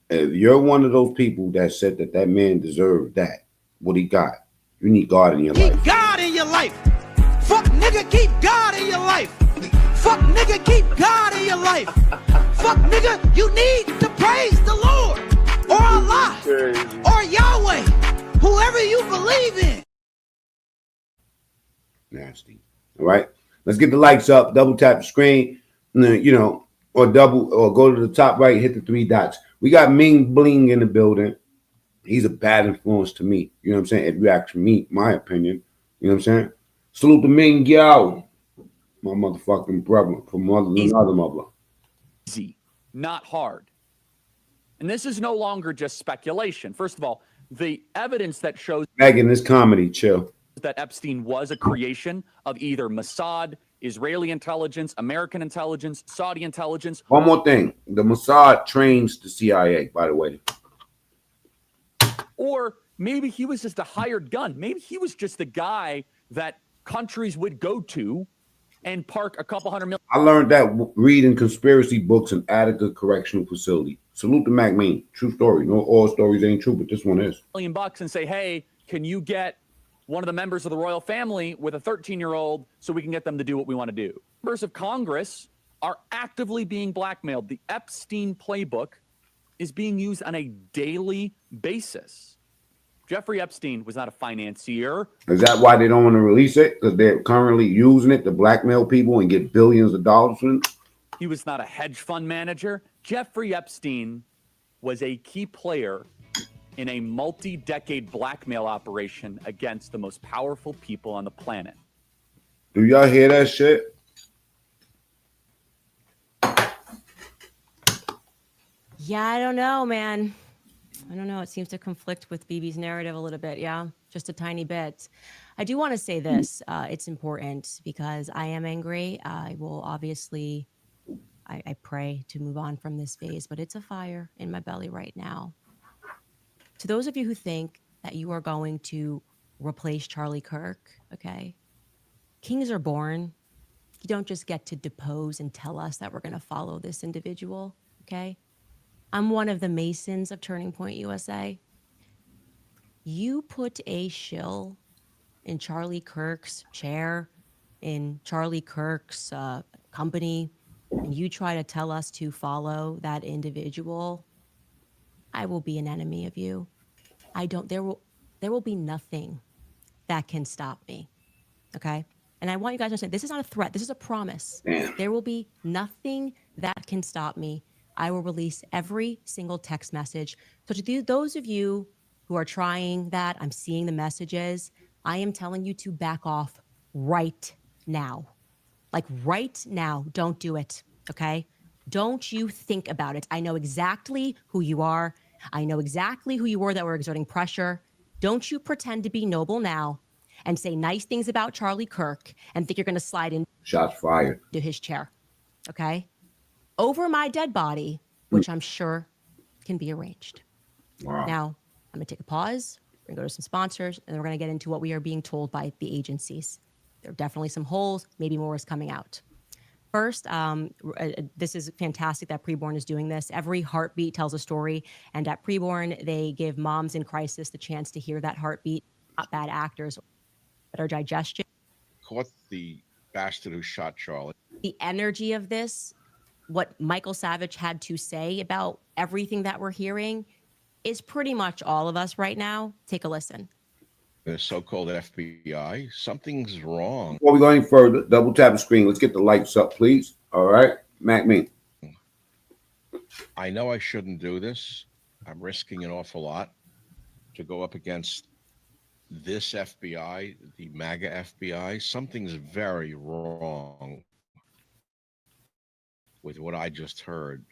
If you're one of those people that said that man deserved that, what he got, you need God in your life. Keep God in your life. Fuck nigga, keep God in your life. Fuck nigga, keep God in your life. Fuck nigga, you need to praise the Lord or Allah or Yahweh, whoever you believe in. Nasty. All right, let's get the likes up. Double tap the screen, you know, or go to the top right, hit the 3 dots. We got Ming Bling in the building. He's a bad influence to me. You know what I'm saying? If you ask me, my opinion, you know what I'm saying? Salute to Ming Yao, my motherfucking brother from another mother. Easy, not hard. And this is no longer just speculation. First of all, the evidence that shows Megan, this comedy, chill. That Epstein was a creation of either Mossad, Israeli intelligence, American intelligence, Saudi intelligence. One more thing. The Mossad trains the CIA, by the way. Or maybe he was just a hired gun. Maybe he was just the guy that countries would go to and park a couple $100 million. I learned that reading conspiracy books in Attica Correctional Facility. Salute to Mac Mean. True story. No, all stories ain't true, but this one is. $1 million and say, hey, can you get one of the members of the royal family with a 13-year-old so we can get them to do what we want to do? Members of Congress are actively being blackmailed. The Epstein playbook is being used on a daily basis. Jeffrey Epstein was not a financier. Is that why they don't want to release it? Because they're currently using it to blackmail people and get billions of dollars from it? He was not a hedge fund manager. Jeffrey Epstein was a key player in a multi-decade blackmail operation against the most powerful people on the planet. Do y'all hear that shit? Yeah, I don't know, man. I don't know. It seems to conflict with BB's narrative a little bit. Yeah, just a tiny bit. I do want to say this. It's important because I am angry. I will obviously, I pray to move on from this phase, but it's a fire in my belly right now. To those of you who think that you are going to replace Charlie Kirk, okay? Kings are born. You don't just get to depose and tell us that we're going to follow this individual, okay? I'm one of the Masons of Turning Point USA. You put a shill in Charlie Kirk's chair, in Charlie Kirk's company, and you try to tell us to follow that individual, I will be an enemy of you. There will be nothing that can stop me, okay? And I want you guys to understand, this is not a threat. This is a promise. Damn. There will be nothing that can stop me. I will release every single text message. So to those of you who are trying that, I'm seeing the messages, I am telling you to back off right now. Like right now, don't do it, okay? Don't you think about it. I know exactly who you are. I know exactly who you were that were exerting pressure. Don't you pretend to be noble now and say nice things about Charlie Kirk and think you're going to slide into Shots fired. his chair, okay? Over my dead body, which I'm sure can be arranged. Wow. Now, I'm going to take a pause. We're going to go to some sponsors, and then we're going to get into what we are being told by the agencies. There are definitely some holes. Maybe more is coming out. First, this is fantastic that Preborn is doing this. Every heartbeat tells a story, and at Preborn, they give moms in crisis the chance to hear that heartbeat. Not bad actors, better digestion. Caught the bastard who shot Charlie. The energy of this, what Michael Savage had to say about everything that we're hearing, is pretty much all of us right now. Take a listen. The so-called FBI, something's wrong. Before we go any further, double tap the screen. Let's get the lights up, please. All right, Mac me. I know I shouldn't do this. I'm risking an awful lot to go up against this FBI, the MAGA FBI. Something's very wrong with what I just heard.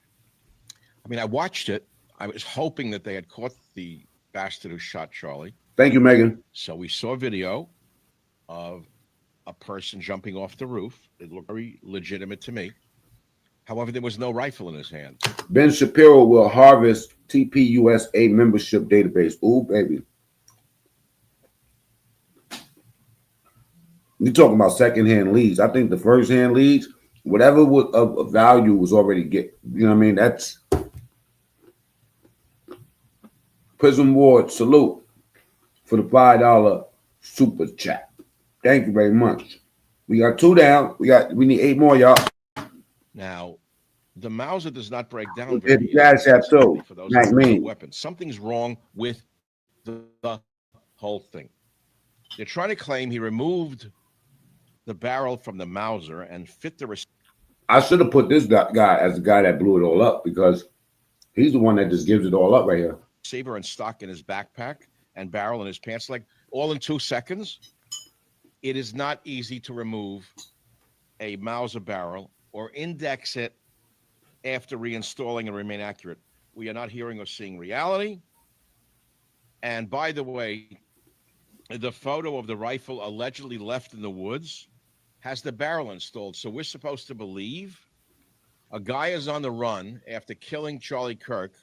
I mean, I watched it. I was hoping that they had caught the bastard who shot Charlie. Thank you, Megan. So we saw video of a person jumping off the roof. It looked very legitimate to me. However, there was no rifle in his hand. Ben Shapiro will harvest TPUSA membership database. Ooh, baby. You're talking about secondhand leads. I think the first-hand leads, whatever of value was already get. You know what I mean? That's Prism Ward. Salute for the $5 super chat. Thank you very much. We got 2 down. We need 8 more, y'all. Now, the Mauser does not break down Hit very the gas app too. for those Mac me. weapons. Something's wrong with the whole thing. They're trying to claim he removed the barrel from the Mauser and fit the. I should have put this guy as the guy that blew it all up because he's the one that just gives it all up right here. Receiver and stock in his backpack and barrel in his pants leg, all in 2 seconds. It is not easy to remove a Mauser barrel or index it after reinstalling and remain accurate. We are not hearing or seeing reality. And by the way, the photo of the rifle allegedly left in the woods has the barrel installed. So we're supposed to believe a guy is on the run after killing Charlie Kirk,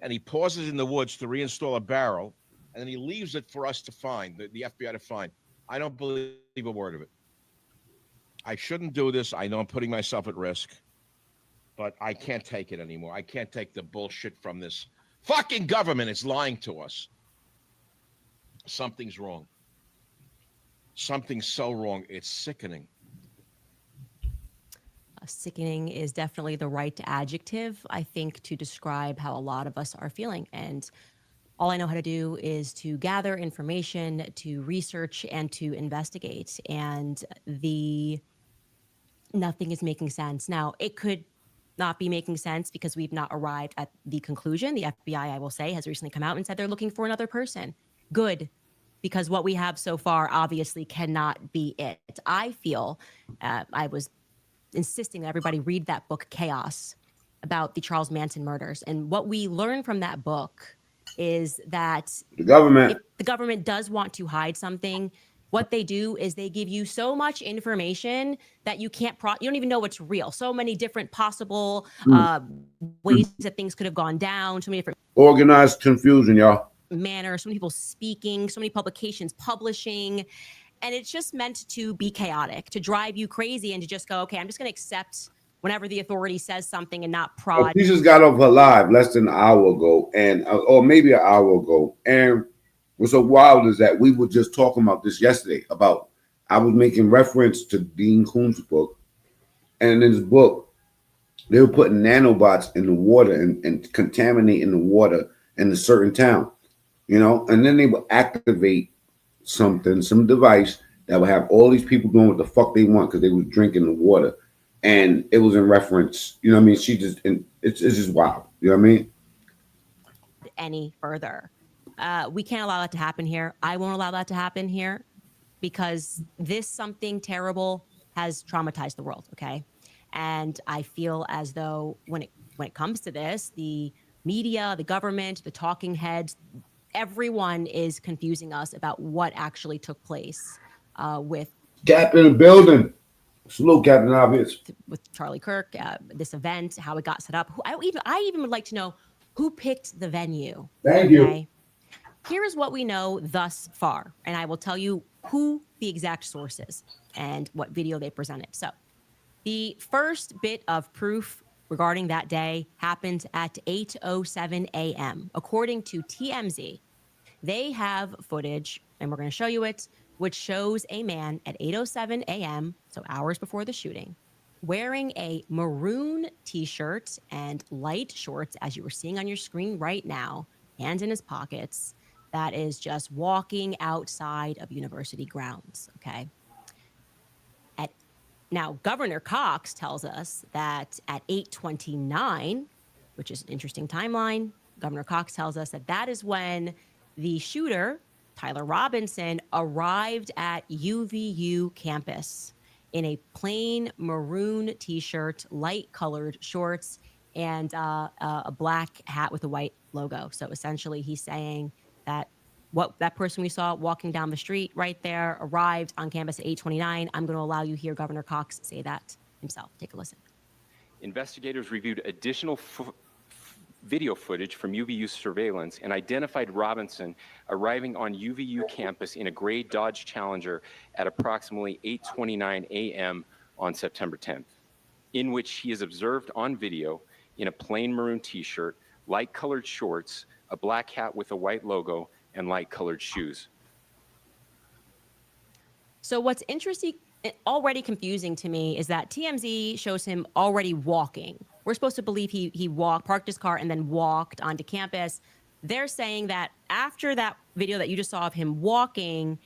and he pauses in the woods to reinstall a barrel, and then he leaves it for us to find, the FBI to find. I don't believe a word of it. I shouldn't do this. I know I'm putting myself at risk, but I can't take it anymore. I can't take the bullshit from this fucking government. It's lying to us. Something's wrong. Something's so wrong. It's sickening. Sickening is definitely the right adjective, I think, to describe how a lot of us are feeling. And all I know how to do is to gather information, to research, and to investigate. And nothing is making sense. Now, it could not be making sense because we've not arrived at the conclusion. The FBI, I will say, has recently come out and said they're looking for another person. Good, because what we have so far obviously cannot be it. I feel, I was insisting that everybody read that book, Chaos, about the Charles Manson murders. And what we learn from that book is that the government if the government does want to hide something, what they do is they give you so much information that you can't you don't even know what's real. So many different possible ways that things could have gone down. So many different organized confusion, y'all. Manners. So many people speaking. So many publications publishing. And it's just meant to be chaotic, to drive you crazy and to just go, okay, I'm just going to accept whenever the authority says something and not prod. She just got off her live less than an hour ago, and or maybe an hour ago. And what's so wild is that we were just talking about this yesterday. About I was making reference to Dean Koon's book, and in his book, they were putting nanobots in the water and contaminating the water in a certain town, you know, and then they would activate some device that would have all these people doing what the fuck they want because they was drinking the water. And it was in reference, you know what I mean? She just, and it's just wild. You know what I mean? Any further. We can't allow that to happen here. I won't allow that to happen here because this something terrible has traumatized the world, okay? And I feel as though when it comes to this, the media, the government, the talking heads, everyone is confusing us about what actually took place with Cap in the building. Salute, Captain Obvious. With Charlie Kirk, this event, how it got set up. I even would like to know who picked the venue. Thank you. Here is what we know thus far, and I will tell you who the exact source is and what video they presented. So the first bit of proof regarding that day happened at 8:07 a.m. According to TMZ, they have footage, and we're going to show you it, which shows a man at 8:07 a.m., so hours before the shooting, wearing a maroon t-shirt and light shorts, as you were seeing on your screen right now, hands in his pockets, that is just walking outside of university grounds, okay? Now, Governor Cox tells us that at 8:29, which is an interesting timeline, Governor Cox tells us that that is when the shooter, Tyler Robinson, arrived at UVU campus in a plain maroon t-shirt, light colored shorts, and a black hat with a white logo. So essentially he's saying that what that person we saw walking down the street right there arrived on campus at 8:29. I'm going to allow you to hear Governor Cox say that himself. Take a listen. Investigators reviewed additional video footage from UVU surveillance and identified Robinson arriving on UVU campus in a gray Dodge Challenger at approximately 8:29 a.m. on September 10th, in which he is observed on video in a plain maroon t-shirt, light-colored shorts, a black hat with a white logo, and light-colored shoes. So what's interesting, already confusing to me, is that TMZ shows him already walking. We're supposed to believe he walked, parked his car, and then walked onto campus. They're saying that after that video that you just saw of him walking,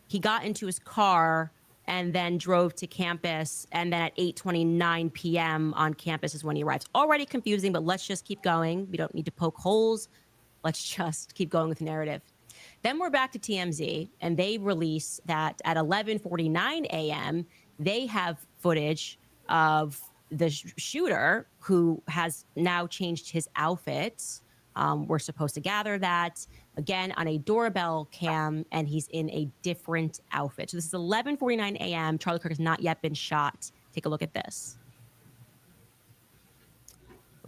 he got into his car and then drove to campus, and then at 8:29 p.m. on campus is when he arrives. Already confusing, but let's just keep going. We don't need to poke holes. Let's just keep going with the narrative. Then we're back to TMZ, and they release that at 11:49 a.m., they have footage of the shooter who has now changed his outfit. We're supposed to gather that, again, on a doorbell cam, and he's in a different outfit. So this is 11:49 a.m. Charlie Kirk has not yet been shot. Take a look at this.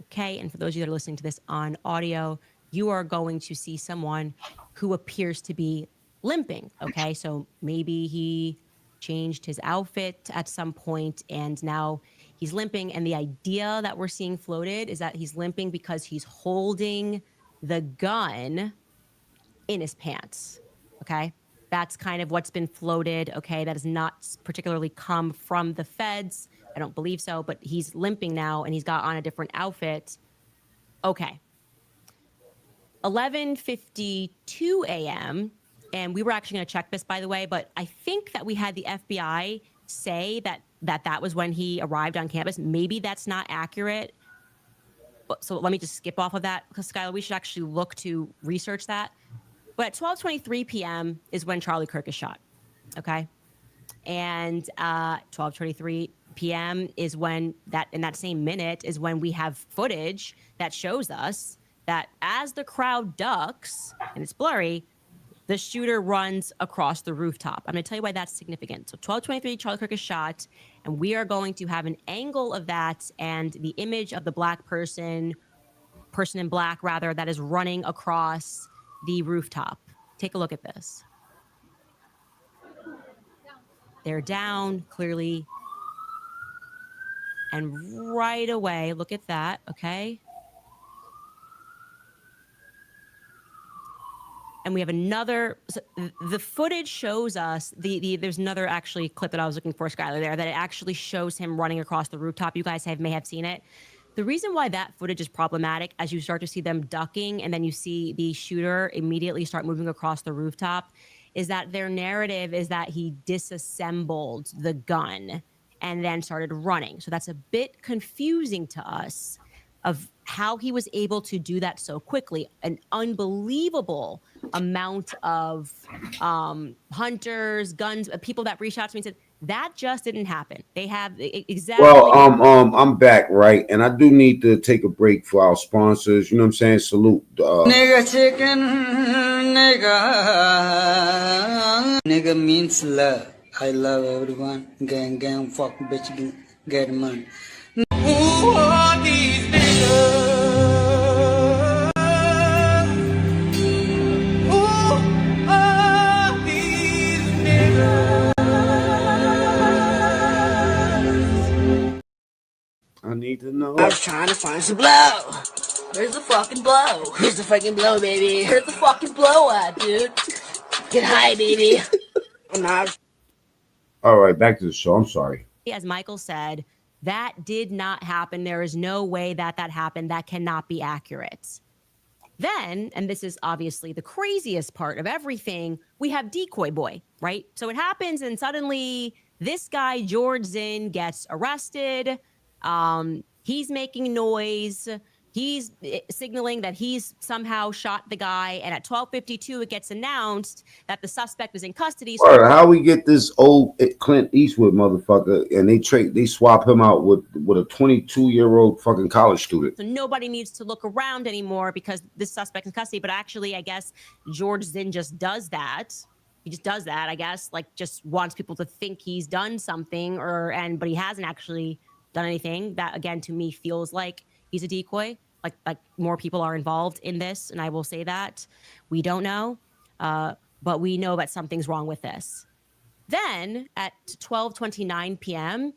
Okay, and for those of you that are listening to this on audio, you are going to see someone who appears to be limping, okay? So maybe he changed his outfit at some point and now he's limping. And the idea that we're seeing floated is that he's limping because he's holding the gun in his pants, okay? That's kind of what's been floated, okay? That has not particularly come from the feds. I don't believe so, but he's limping now and he's got on a different outfit. Okay. 11:52 a.m., and we were actually going to check this, by the way, but I think that we had the FBI say that was when he arrived on campus. Maybe that's not accurate. So let me just skip off of that, because Skylar, we should actually look to research that. But at 12:23 p.m. is when Charlie Kirk is shot, okay? And 12:23 p.m. is when in that same minute is when we have footage that shows us that as the crowd ducks, and it's blurry, the shooter runs across the rooftop. I'm going to tell you why that's significant. So 12:23, Charlie Kirk is shot, and we are going to have an angle of that and the image of the black person in black rather, that is running across the rooftop. Take a look at this. They're down, clearly. And right away, look at that, okay? And we have another, so the footage shows us, there's another actually clip that I was looking for, Skylar, there, that it actually shows him running across the rooftop. You guys may have seen it. The reason why that footage is problematic, as you start to see them ducking and then you see the shooter immediately start moving across the rooftop, is that their narrative is that he disassembled the gun and then started running. So that's a bit confusing to us of how he was able to do that so quickly. An unbelievable amount of hunters, guns, people that reached out to me and said, that just didn't happen. They have exactly. Well, I'm back, right? And I do need to take a break for our sponsors. You know what I'm saying? Salute. Nigga chicken, nigga means love. I love everyone. Gang, gang, fuck, bitch, get money. Who are these niggas? Who are these niggas? I need to know. I was trying to find some blow. Where's the fucking blow? Here's the fucking blow, baby. Here's the fucking blow at, dude. Get high, baby. All right, back to the show. I'm sorry. As Michael said, that did not happen. There is no way that happened. That cannot be accurate. Then, and this is obviously the craziest part of everything, we have Decoy Boy, right? So it happens and suddenly this guy, George Zinn, gets arrested. He's making noise. He's signaling that he's somehow shot the guy. And at 12:52, it gets announced that the suspect is in custody. All right, how we get this old Clint Eastwood motherfucker and they swap him out with a 22-year-old fucking college student? So nobody needs to look around anymore because this suspect's in custody. But actually, I guess George Zinn just does that. He just does that, I guess, like just wants people to think he's done something but he hasn't actually done anything. That, again, to me feels like he's a decoy. Like more people are involved in this, and I will say that. We don't know, but we know that something's wrong with this. Then at 12:29 p.m.,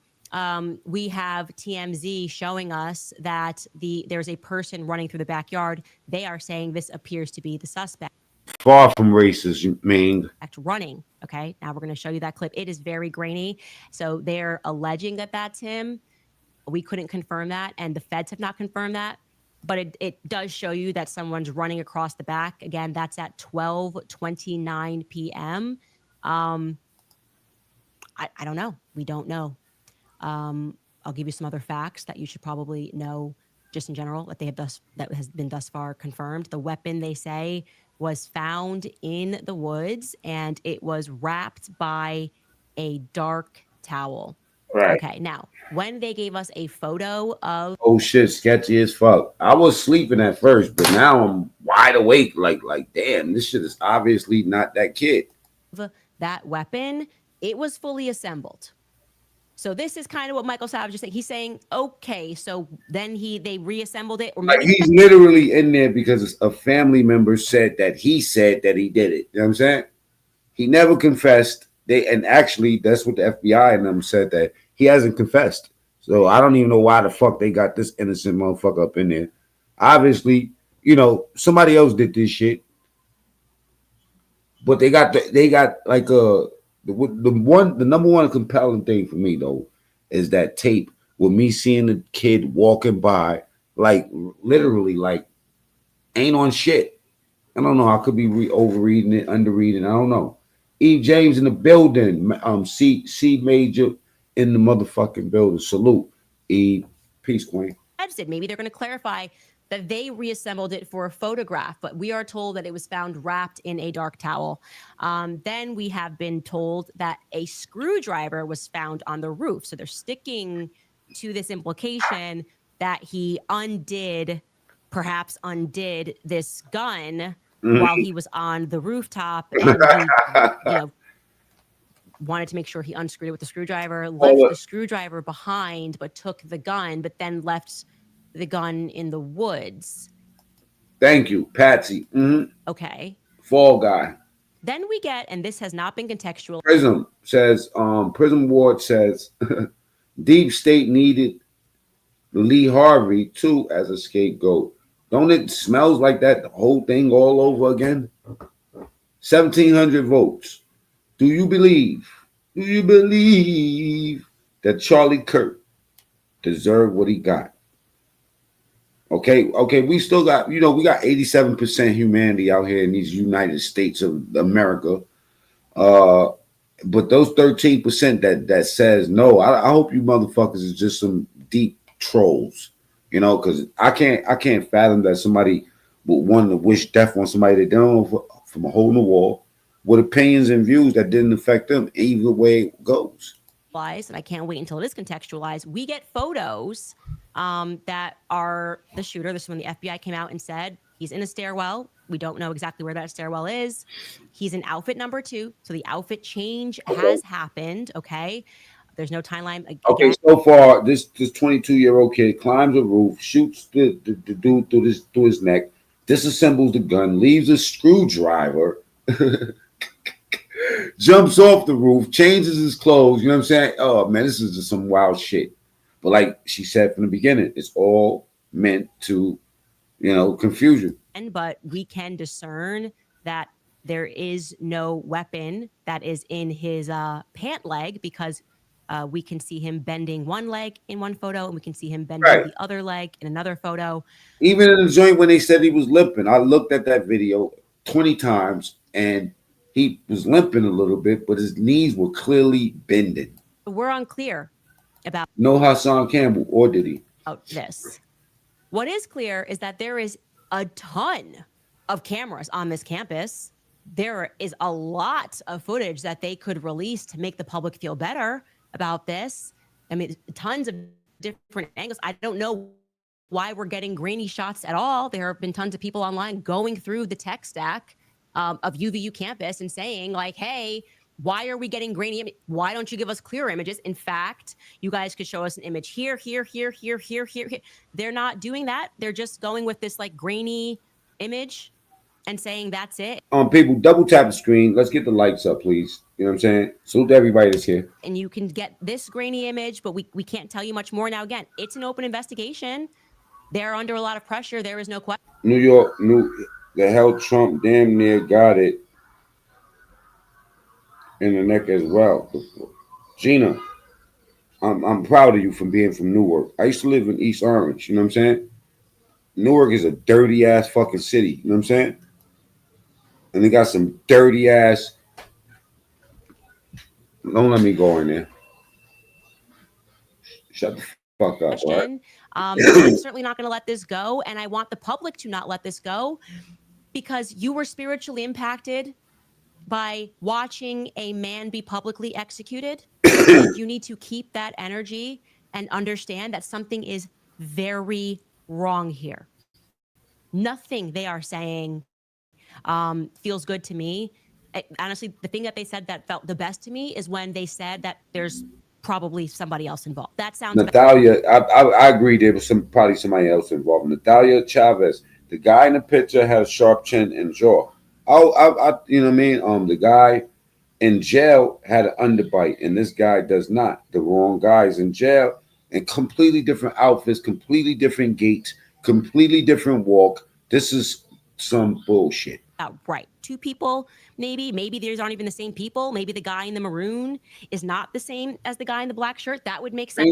we have TMZ showing us that there's a person running through the backyard. They are saying this appears to be the suspect. Far from racist, you mean? Running. Okay, now we're going to show you that clip. It is very grainy. So they're alleging that that's him. We couldn't confirm that, and the feds have not confirmed that. But it does show you that someone's running across the back. Again, that's at 12:29 p.m. I don't know. We don't know. I'll give you some other facts that you should probably know just in general that has been thus far confirmed. The weapon, they say, was found in the woods and it was wrapped by a dark towel. Right. Okay, now, when they gave us a photo of... Oh, shit, sketchy as fuck. I was sleeping at first, but now I'm wide awake. Like, damn, this shit is obviously not that kid. That weapon, it was fully assembled. So this is kind of what Michael Savage is saying. He's saying, okay, so then they reassembled it. Or maybe he's literally in there because a family member said that he did it. You know what I'm saying? He never confessed. And actually, that's what the FBI and them said, that he hasn't confessed. So I don't even know why the fuck they got this innocent motherfucker up in there. Obviously, somebody else did this shit. But they got like the number one compelling thing for me though is that tape with me seeing the kid walking by, like literally like ain't on shit. I don't know. I could be overreading it, underreading. I don't know. E. James in the building. C Major in the motherfucking building. Salute. E. Peace, Queen. Maybe they're going to clarify that they reassembled it for a photograph, but we are told that it was found wrapped in a dark towel. Then we have been told that a screwdriver was found on the roof. So they're sticking to this implication that he perhaps undid this gun while he was on the rooftop, and he, wanted to make sure he unscrewed it with the screwdriver, left the screwdriver behind, but took the gun, but then left the gun in the woods. Thank you, Patsy. Okay. Fall guy. Then we get, and this has not been contextual. Prism says, Prism Ward says, Deep State needed Lee Harvey too as a scapegoat. Don't it smells like that the whole thing all over again? 1,700 votes. Do you believe that Charlie Kirk deserved what he got? Okay, we still got, we got 87% humanity out here in these United States of America. But those 13% that says no, I hope you motherfuckers is just some deep trolls, because I can't fathom that somebody would want to wish death on somebody they don't know from a hole in the wall with opinions and views that didn't affect them either way it goes. And I can't wait until it is contextualized. We get photos that are the shooter. This is when the FBI came out and said he's in a stairwell. We don't know exactly where that stairwell is. He's in outfit number 2. So the outfit change has happened. Okay. There's no timeline. Okay, so far, this 22-year-old kid climbs a roof, shoots the dude through his neck, disassembles the gun, leaves a screwdriver, jumps off the roof, changes his clothes. You know what I'm saying? Oh, man, this is just some wild shit. But like she said from the beginning, it's all meant to, confuse you. But we can discern that there is no weapon that is in his pant leg, because we can see him bending one leg in one photo, and we can see him bending the other leg in another photo. Even in the joint when they said he was limping, I looked at that video 20 times, and he was limping a little bit, but his knees were clearly bending. We're unclear about no Hassan Campbell, or did he? This. What is clear is that there is a ton of cameras on this campus. There is a lot of footage that they could release to make the public feel better about this. I mean, tons of different angles. I don't know why we're getting grainy shots at all. There have been tons of people online going through the tech stack of UVU campus and saying like, hey, why are we getting grainy? Why don't you give us clear images? In fact, you guys could show us an image here. They're not doing that. They're just going with this like grainy image and saying that's it. People, double tap the screen. Let's get the lights up, please. You know what I'm saying? Salute to everybody that's here. And you can get this grainy image, but we can't tell you much more. Now, again, it's an open investigation. They're under a lot of pressure. There is no question. New York knew the hell Trump damn near got it in the neck as well. Gina, I'm proud of you for being from Newark. I used to live in East Orange. You know what I'm saying? Newark is a dirty ass fucking city. You know what I'm saying? And they got some dirty ass. Don't let me go in there. Shut the fuck up. All right? I'm certainly not going to let this go. And I want the public to not let this go, because you were spiritually impacted by watching a man be publicly executed. You need to keep that energy and understand that something is very wrong here. Nothing they are saying feels good to me. Honestly, the thing that they said that felt the best to me is when they said that there's probably somebody else involved. That sounds Natalia, I agree there was probably somebody else involved. Natalia Chavez, the guy in the picture has a sharp chin and jaw. I you know what I mean? The guy in jail had an underbite, and this guy does not. The wrong guy's in jail, and completely different outfits, completely different gaits, completely different walk. This is some bullshit. Right. Two people, maybe these aren't even the same people. Maybe the guy in the maroon is not the same as the guy in the black shirt. That would make sense.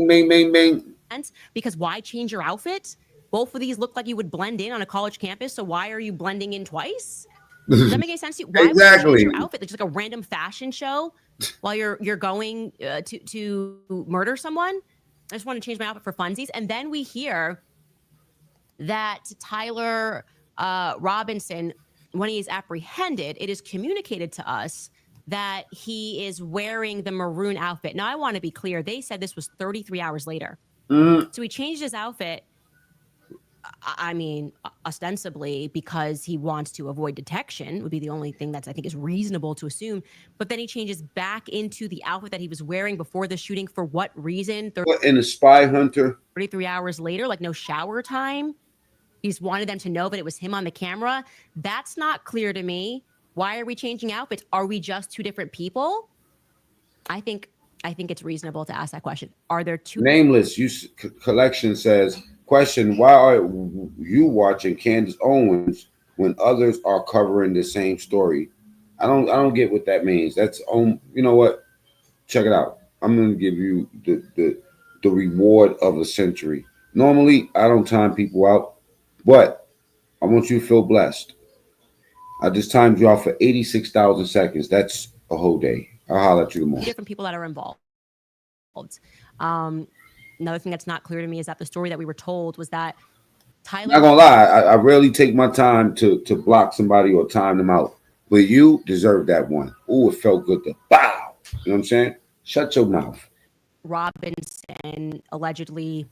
Because why change your outfit? Both of these look like you would blend in on a college campus. So why are you blending in twice? Does that make any sense to you? Why Exactly. would you change your outfit? It's just like a random fashion show while you're going to murder someone. I just want to change my outfit for funsies. And then we hear that Tyler Robinson, when he is apprehended, it is communicated to us that he is wearing the maroon outfit. Now, I want to be clear. They said this was 33 hours later. So he changed his outfit I mean, ostensibly because he wants to avoid detection would be the only thing that's I think is reasonable to assume. But then he changes back into the outfit that he was wearing before the shooting. For what reason? What in the spy hunter? 33 hours later, like no shower time. He's wanted them to know that it was him on the camera. That's not clear to me. Why are we changing outfits? Are we just two different people? I think it's reasonable to ask that question. Are there two Nameless collection says, question, why are you watching Candace Owens when others are covering the same story? I don't get what that means. That's you know what? Check it out. I'm gonna give you the reward of the century. Normally I don't time people out, but I want you to feel blessed. I just timed you out for 86,000 seconds. That's a whole day. I'll holler at you tomorrow. different people that are involved? Another thing that's not clear to me is that the story that we were told was that Tyler. Not gonna lie, I rarely take my time to block somebody or time them out. But you deserve that one. Ooh, it felt good to bow. You know what I'm saying? Shut your mouth. Robinson allegedly,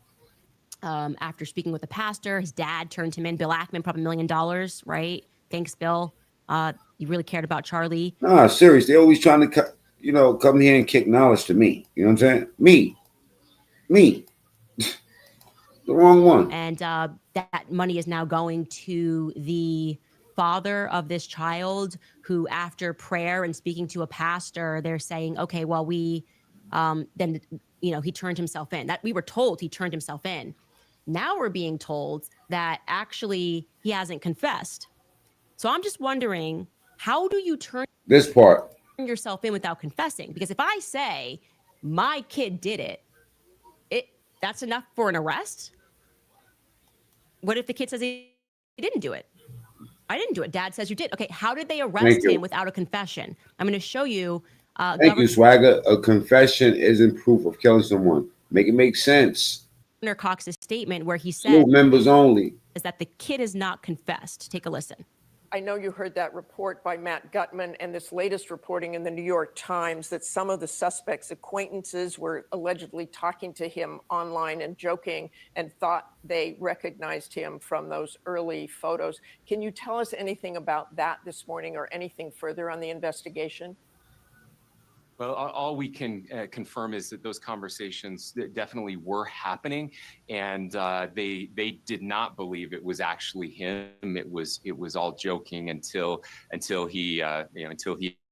after speaking with the pastor, his dad turned him in. Bill Ackman, probably $1 million, right? Thanks, Bill. You really cared about Charlie. Nah, serious. They always trying to come here and kick knowledge to me. You know what I'm saying? Me. The wrong one. And that money is now going to the father of this child who, after prayer and speaking to a pastor, they're saying, okay, well, we then, he turned himself in. That we were told he turned himself in. Now we're being told that actually he hasn't confessed. So I'm just wondering, how do you turn this part yourself in without confessing? Because if I say my kid did it, that's enough for an arrest? What if the kid says he didn't do it? I didn't do it. Dad says you did. Okay, how did they arrest him without a confession? I'm going to show you. Thank you, Swagger. A confession isn't proof of killing someone. Make it make sense. Governor Cox's statement where he said members only is that the kid is not confessed. Take a listen. I know you heard that report by Matt Gutman and this latest reporting in the New York Times that some of the suspects' acquaintances were allegedly talking to him online and joking and thought they recognized him from those early photos. Can you tell us anything about that this morning or anything further on the investigation? Well, all we can confirm is that those conversations definitely were happening, and they did not believe it was actually him. It was all joking until he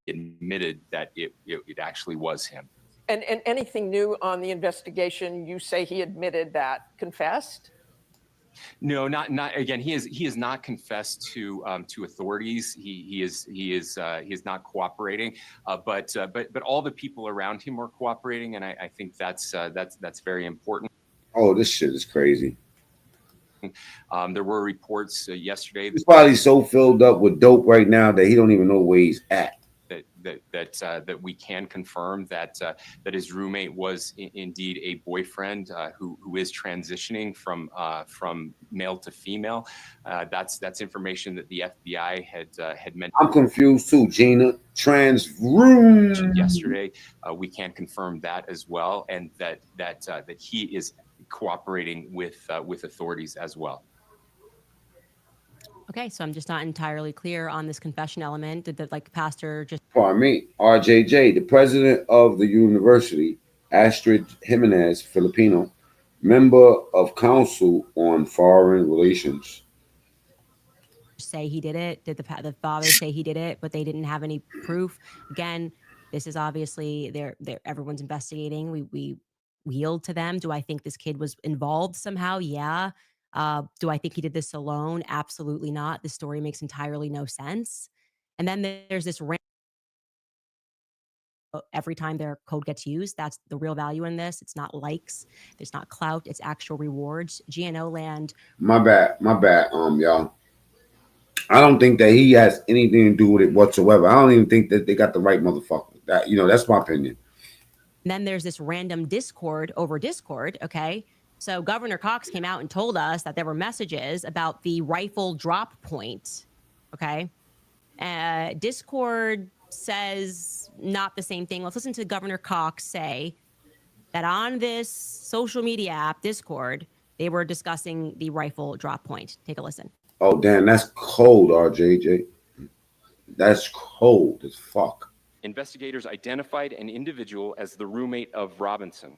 admitted that it actually was him. And anything new on the investigation? You say he admitted that, confessed? No, not again. He is not confessed to authorities. He is not cooperating. But all the people around him are cooperating, and I think that's very important. Oh, this shit is crazy. There were reports yesterday. He's probably so filled up with dope right now that he don't even know where he's at. That we can confirm that his roommate was indeed a boyfriend who is transitioning from male to female. That's information that the FBI had mentioned. I'm confused too, Gina. Trans room yesterday. We can confirm that as well, and that he is cooperating with authorities as well. Okay, so I'm just not entirely clear on this confession element. Did the pastor just? Pardon me, RJJ, the president of the university, Astrid Jimenez, Filipino, member of council on foreign relations. Say he did it? Did the father say he did it, but they didn't have any proof? Again, this is obviously everyone's investigating. We yield to them. Do I think this kid was involved somehow? Yeah. Do I think he did this alone? Absolutely not. The story makes entirely no sense. And then there's this every time their code gets used. That's the real value in this. It's not likes. It's not clout. It's actual rewards. GNO land. My bad, y'all. I don't think that he has anything to do with it whatsoever. I don't even think that they got the right motherfucker. That's my opinion. And then there's this random Discord over Discord. Okay. So Governor Cox came out and told us that there were messages about the rifle drop point. Okay. Discord says not the same thing. Let's listen to Governor Cox say that on this social media app, Discord, They were discussing the rifle drop point. Take a listen. Oh, damn, that's cold, RJJ. That's cold as fuck. Investigators identified an individual as the roommate of Robinson.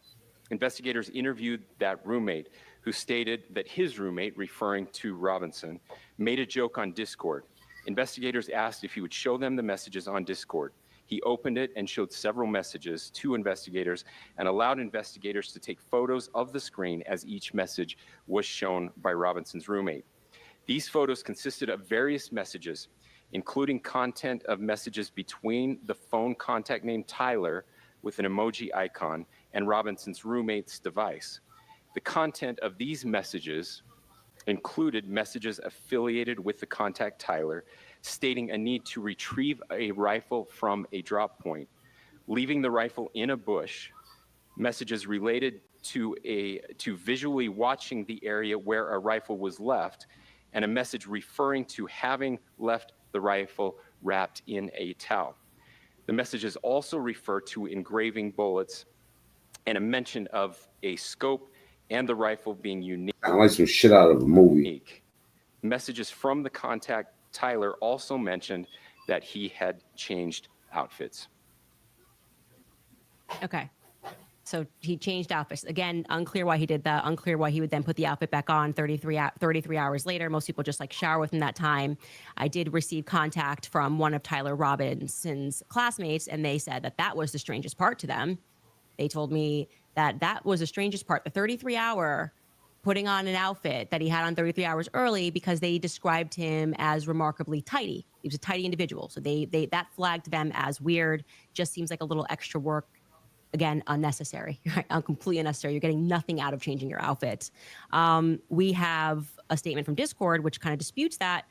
Investigators interviewed that roommate, who stated that his roommate, referring to Robinson, made a joke on Discord. Investigators asked if he would show them the messages on Discord. He opened it and showed several messages to investigators and allowed investigators to take photos of the screen as each message was shown by Robinson's roommate. These photos consisted of various messages, including content of messages between the phone contact named Tyler with an emoji icon and Robinson's roommate's device. The content of these messages included messages affiliated with the contact Tyler, stating a need to retrieve a rifle from a drop point, leaving the rifle in a bush, messages related to visually watching the area where a rifle was left, and a message referring to having left the rifle wrapped in a towel. The messages also refer to engraving bullets and a mention of a scope and the rifle being unique. I like some shit out of a movie. Messages from the contact Tyler also mentioned that he had changed outfits. Okay. So he changed outfits. Again, unclear why he did that. Unclear why he would then put the outfit back on 33 hours later. Most people just like shower within that time. I did receive contact from one of Tyler Robinson's classmates, and they said that that was the strangest part to them. They told me that that was the strangest part, the 33-hour putting on an outfit that he had on 33 hours early, because they described him as remarkably tidy. He was a tidy individual. So they that flagged them as weird. Just seems like a little extra work. Again, unnecessary, right? Completely unnecessary. You're getting nothing out of changing your outfit. We have a statement from Discord, which kind of disputes that.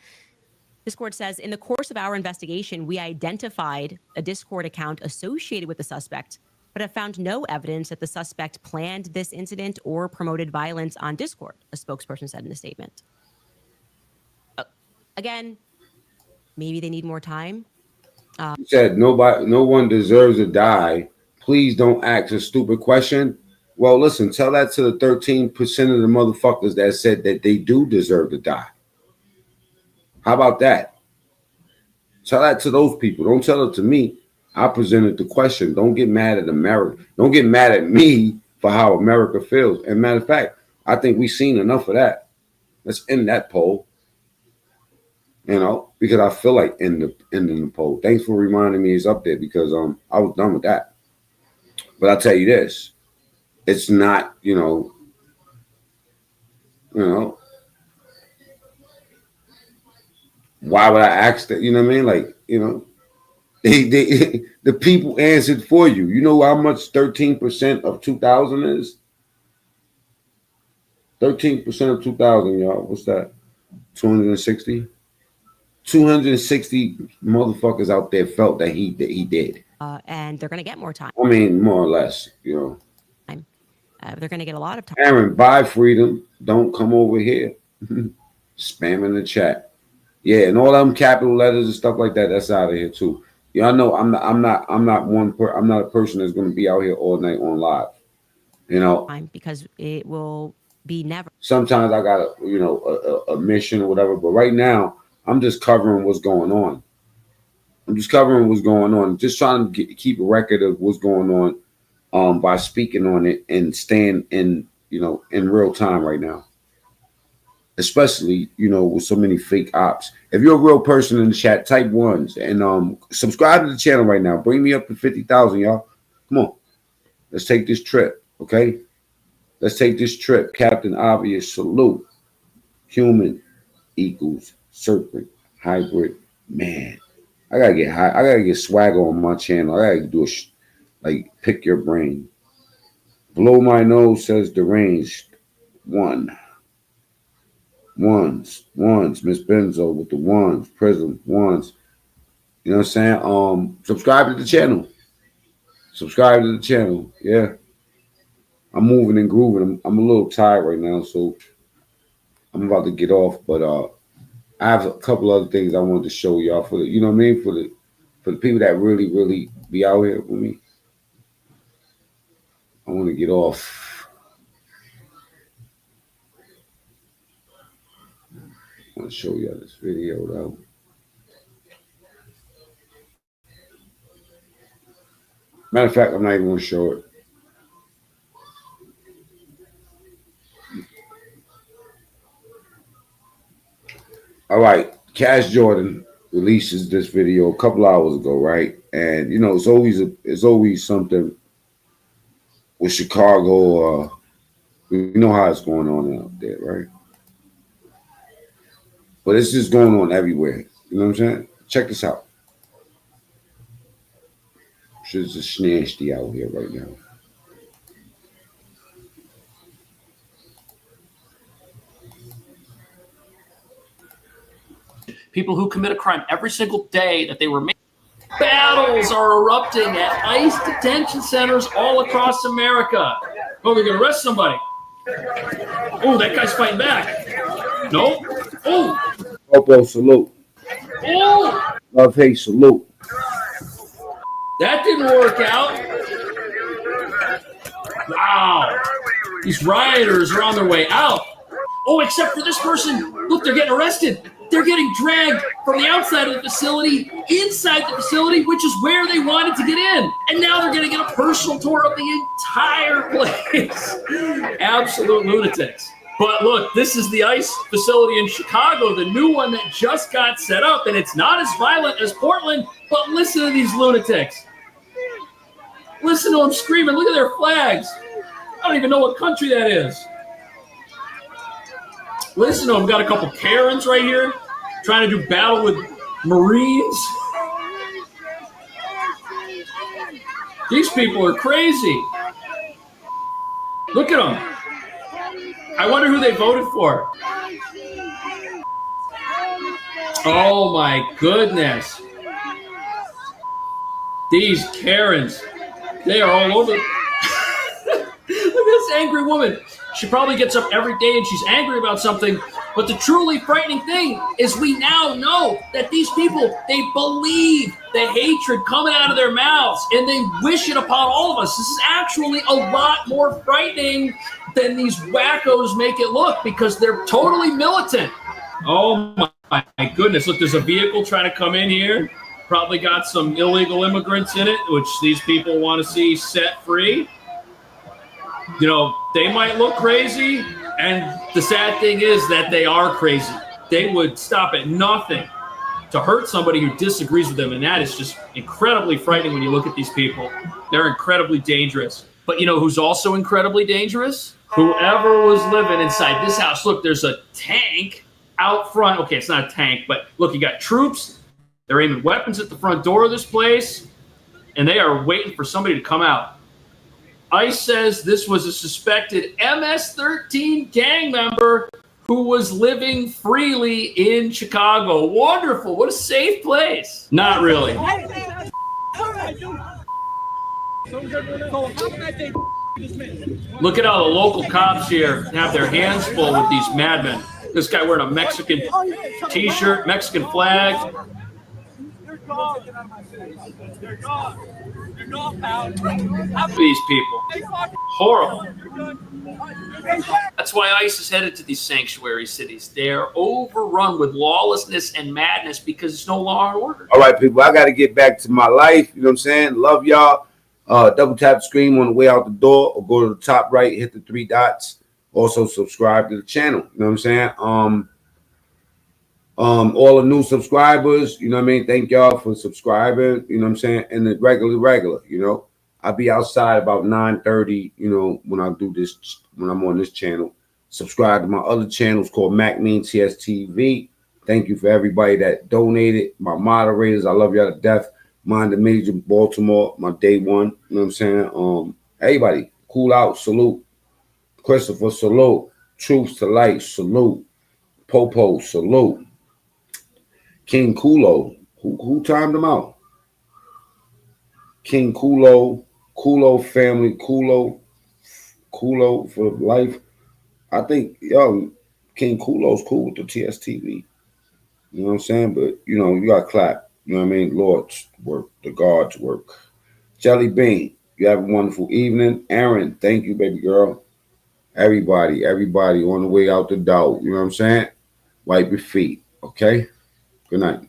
Discord says, in the course of our investigation, we identified a Discord account associated with the suspect, but have found no evidence that the suspect planned this incident or promoted violence on Discord, a spokesperson said in a statement. Again, maybe they need more time. He said, no one deserves to die. Please don't ask a stupid question. Well, listen, tell that to the 13% of the motherfuckers that said that they do deserve to die. How about that? Tell that to those people. Don't tell it to me. I presented the question. Don't get mad at America. Don't get mad at me for how America feels. And matter of fact, I think we've seen enough of that. Let's end that poll. You know, because I feel like ending the poll. Thanks for reminding me it's up there, because I was done with that. But I'll tell you this, it's not, you know, why would I ask that? You know what I mean? Like, you know, the people answered for you. You know how much 13% of 2,000 is? 13% of 2,000, y'all. What's that? 260? 260 motherfuckers out there felt that he did. And they're going to get more time. I mean, more or less, you know. They're going to get a lot of time. Aaron, buy freedom. Don't come over here. Spam in the chat. Yeah, and all them capital letters and stuff like that. That's out of here too. Y'all know I'm not a person that's going to be out here all night on live. You know, because it will be never. Sometimes I got a mission or whatever, but right now I'm just covering what's going on. Just trying to keep a record of what's going on by speaking on it and staying in real time right now. Especially, with so many fake ops. If you're a real person in the chat, type ones and subscribe to the channel right now. Bring me up to 50,000, y'all. Come on. Let's take this trip, okay? Let's take this trip. Captain Obvious, salute. Human equals serpent, hybrid, man. I gotta get high. I gotta get swagger on my channel. I gotta do pick your brain. Blow my nose says deranged. Ones. Miss Benzo with the ones. Prism ones. You know what I'm saying? Subscribe to the channel. Yeah. I'm moving and grooving. I'm a little tired right now, so I'm about to get off. But I have a couple other things I wanted to show y'all for the, you know what I mean? For the people that really, really be out here with me. I want to get off. I want to show you this video though. Matter of fact, I'm not even going to show it. All right, Cash Jordan releases this video a couple hours ago, right? And you know, it's always something with Chicago. We know how it's going on out there, right? But it's just going on everywhere. You know what I'm saying? Check this out. Shit's just nasty out here right now. People who commit a crime every single day that they remain. Battles are erupting at ICE detention centers all across America. Oh, they're going to arrest somebody. Oh, that guy's fighting back. No. Oh. Popo, salute. Oh. Love, hate, salute. That didn't work out. Wow. These rioters are on their way out. Oh, except for this person. Look, they're getting arrested. They're getting dragged from the outside of the facility inside the facility, which is where they wanted to get in. And now they're going to get a personal tour of the entire place. Absolute lunatics. But look, this is the ICE facility in Chicago, the new one that just got set up, and it's not as violent as Portland, but listen to these lunatics. Listen to them screaming. Look at their flags. I don't even know what country that is. Listen to them. Got a couple Karens right here trying to do battle with Marines. These people are crazy. Look at them. I wonder who they voted for. Oh my goodness. These Karens, they are all over. Look at this angry woman. She probably gets up every day and she's angry about something. But the truly frightening thing is we now know that these people, they believe the hatred coming out of their mouths and they wish it upon all of us. This is actually a lot more frightening than these wackos make it look because they're totally militant. Oh my goodness. Look, there's a vehicle trying to come in here. Probably got some illegal immigrants in it, which these people want to see set free. You know, they might look crazy, and the sad thing is that they are crazy. They would stop at nothing to hurt somebody who disagrees with them, and that is just incredibly frightening when you look at these people. They're incredibly dangerous. But you know who's also incredibly dangerous? Whoever was living inside this house. Look, there's a tank out front. Okay, it's not a tank, but look, you got troops. They're aiming weapons at the front door of this place, and they are waiting for somebody to come out. ICE says this was a suspected MS-13 gang member who was living freely in Chicago. Wonderful. What a safe place. Not really. Look at how the local cops here have their hands full with these madmen. This guy wearing a Mexican t-shirt, Mexican flag. These people. Horrible. That's why ICE is headed to these sanctuary cities. They're overrun with lawlessness and madness because it's no law and order. All right, people, I got to get back to my life. You know what I'm saying? Love y'all. Double tap the screen on the way out the door or go to the top right, hit the 3 dots. Also subscribe to the channel. You know what I'm saying? All the new subscribers, you know what I mean? Thank y'all for subscribing, you know what I'm saying? And the regular, you know, I'll be outside about 9:30, you know, when I do this, when I'm on this channel. Subscribe to my other channels called MacMean TSTV. Thank you for everybody that donated. My moderators, I love y'all to death. Mind the Major Baltimore, my day one, you know what I'm saying? Everybody, cool out, salute. Christopher, salute. Truth to Light, salute. Popo, salute. King Kulo, who timed him out? King Kulo family, Kulo for life. I think, yo, King Kulo's cool with the TSTV. You know what I'm saying? But, you know, you got to clap. You know what I mean? Lord's work, the God's work. Jelly Bean, you have a wonderful evening. Aaron, thank you, baby girl. Everybody on the way out the door. You know what I'm saying? Wipe your feet. Okay. Good night.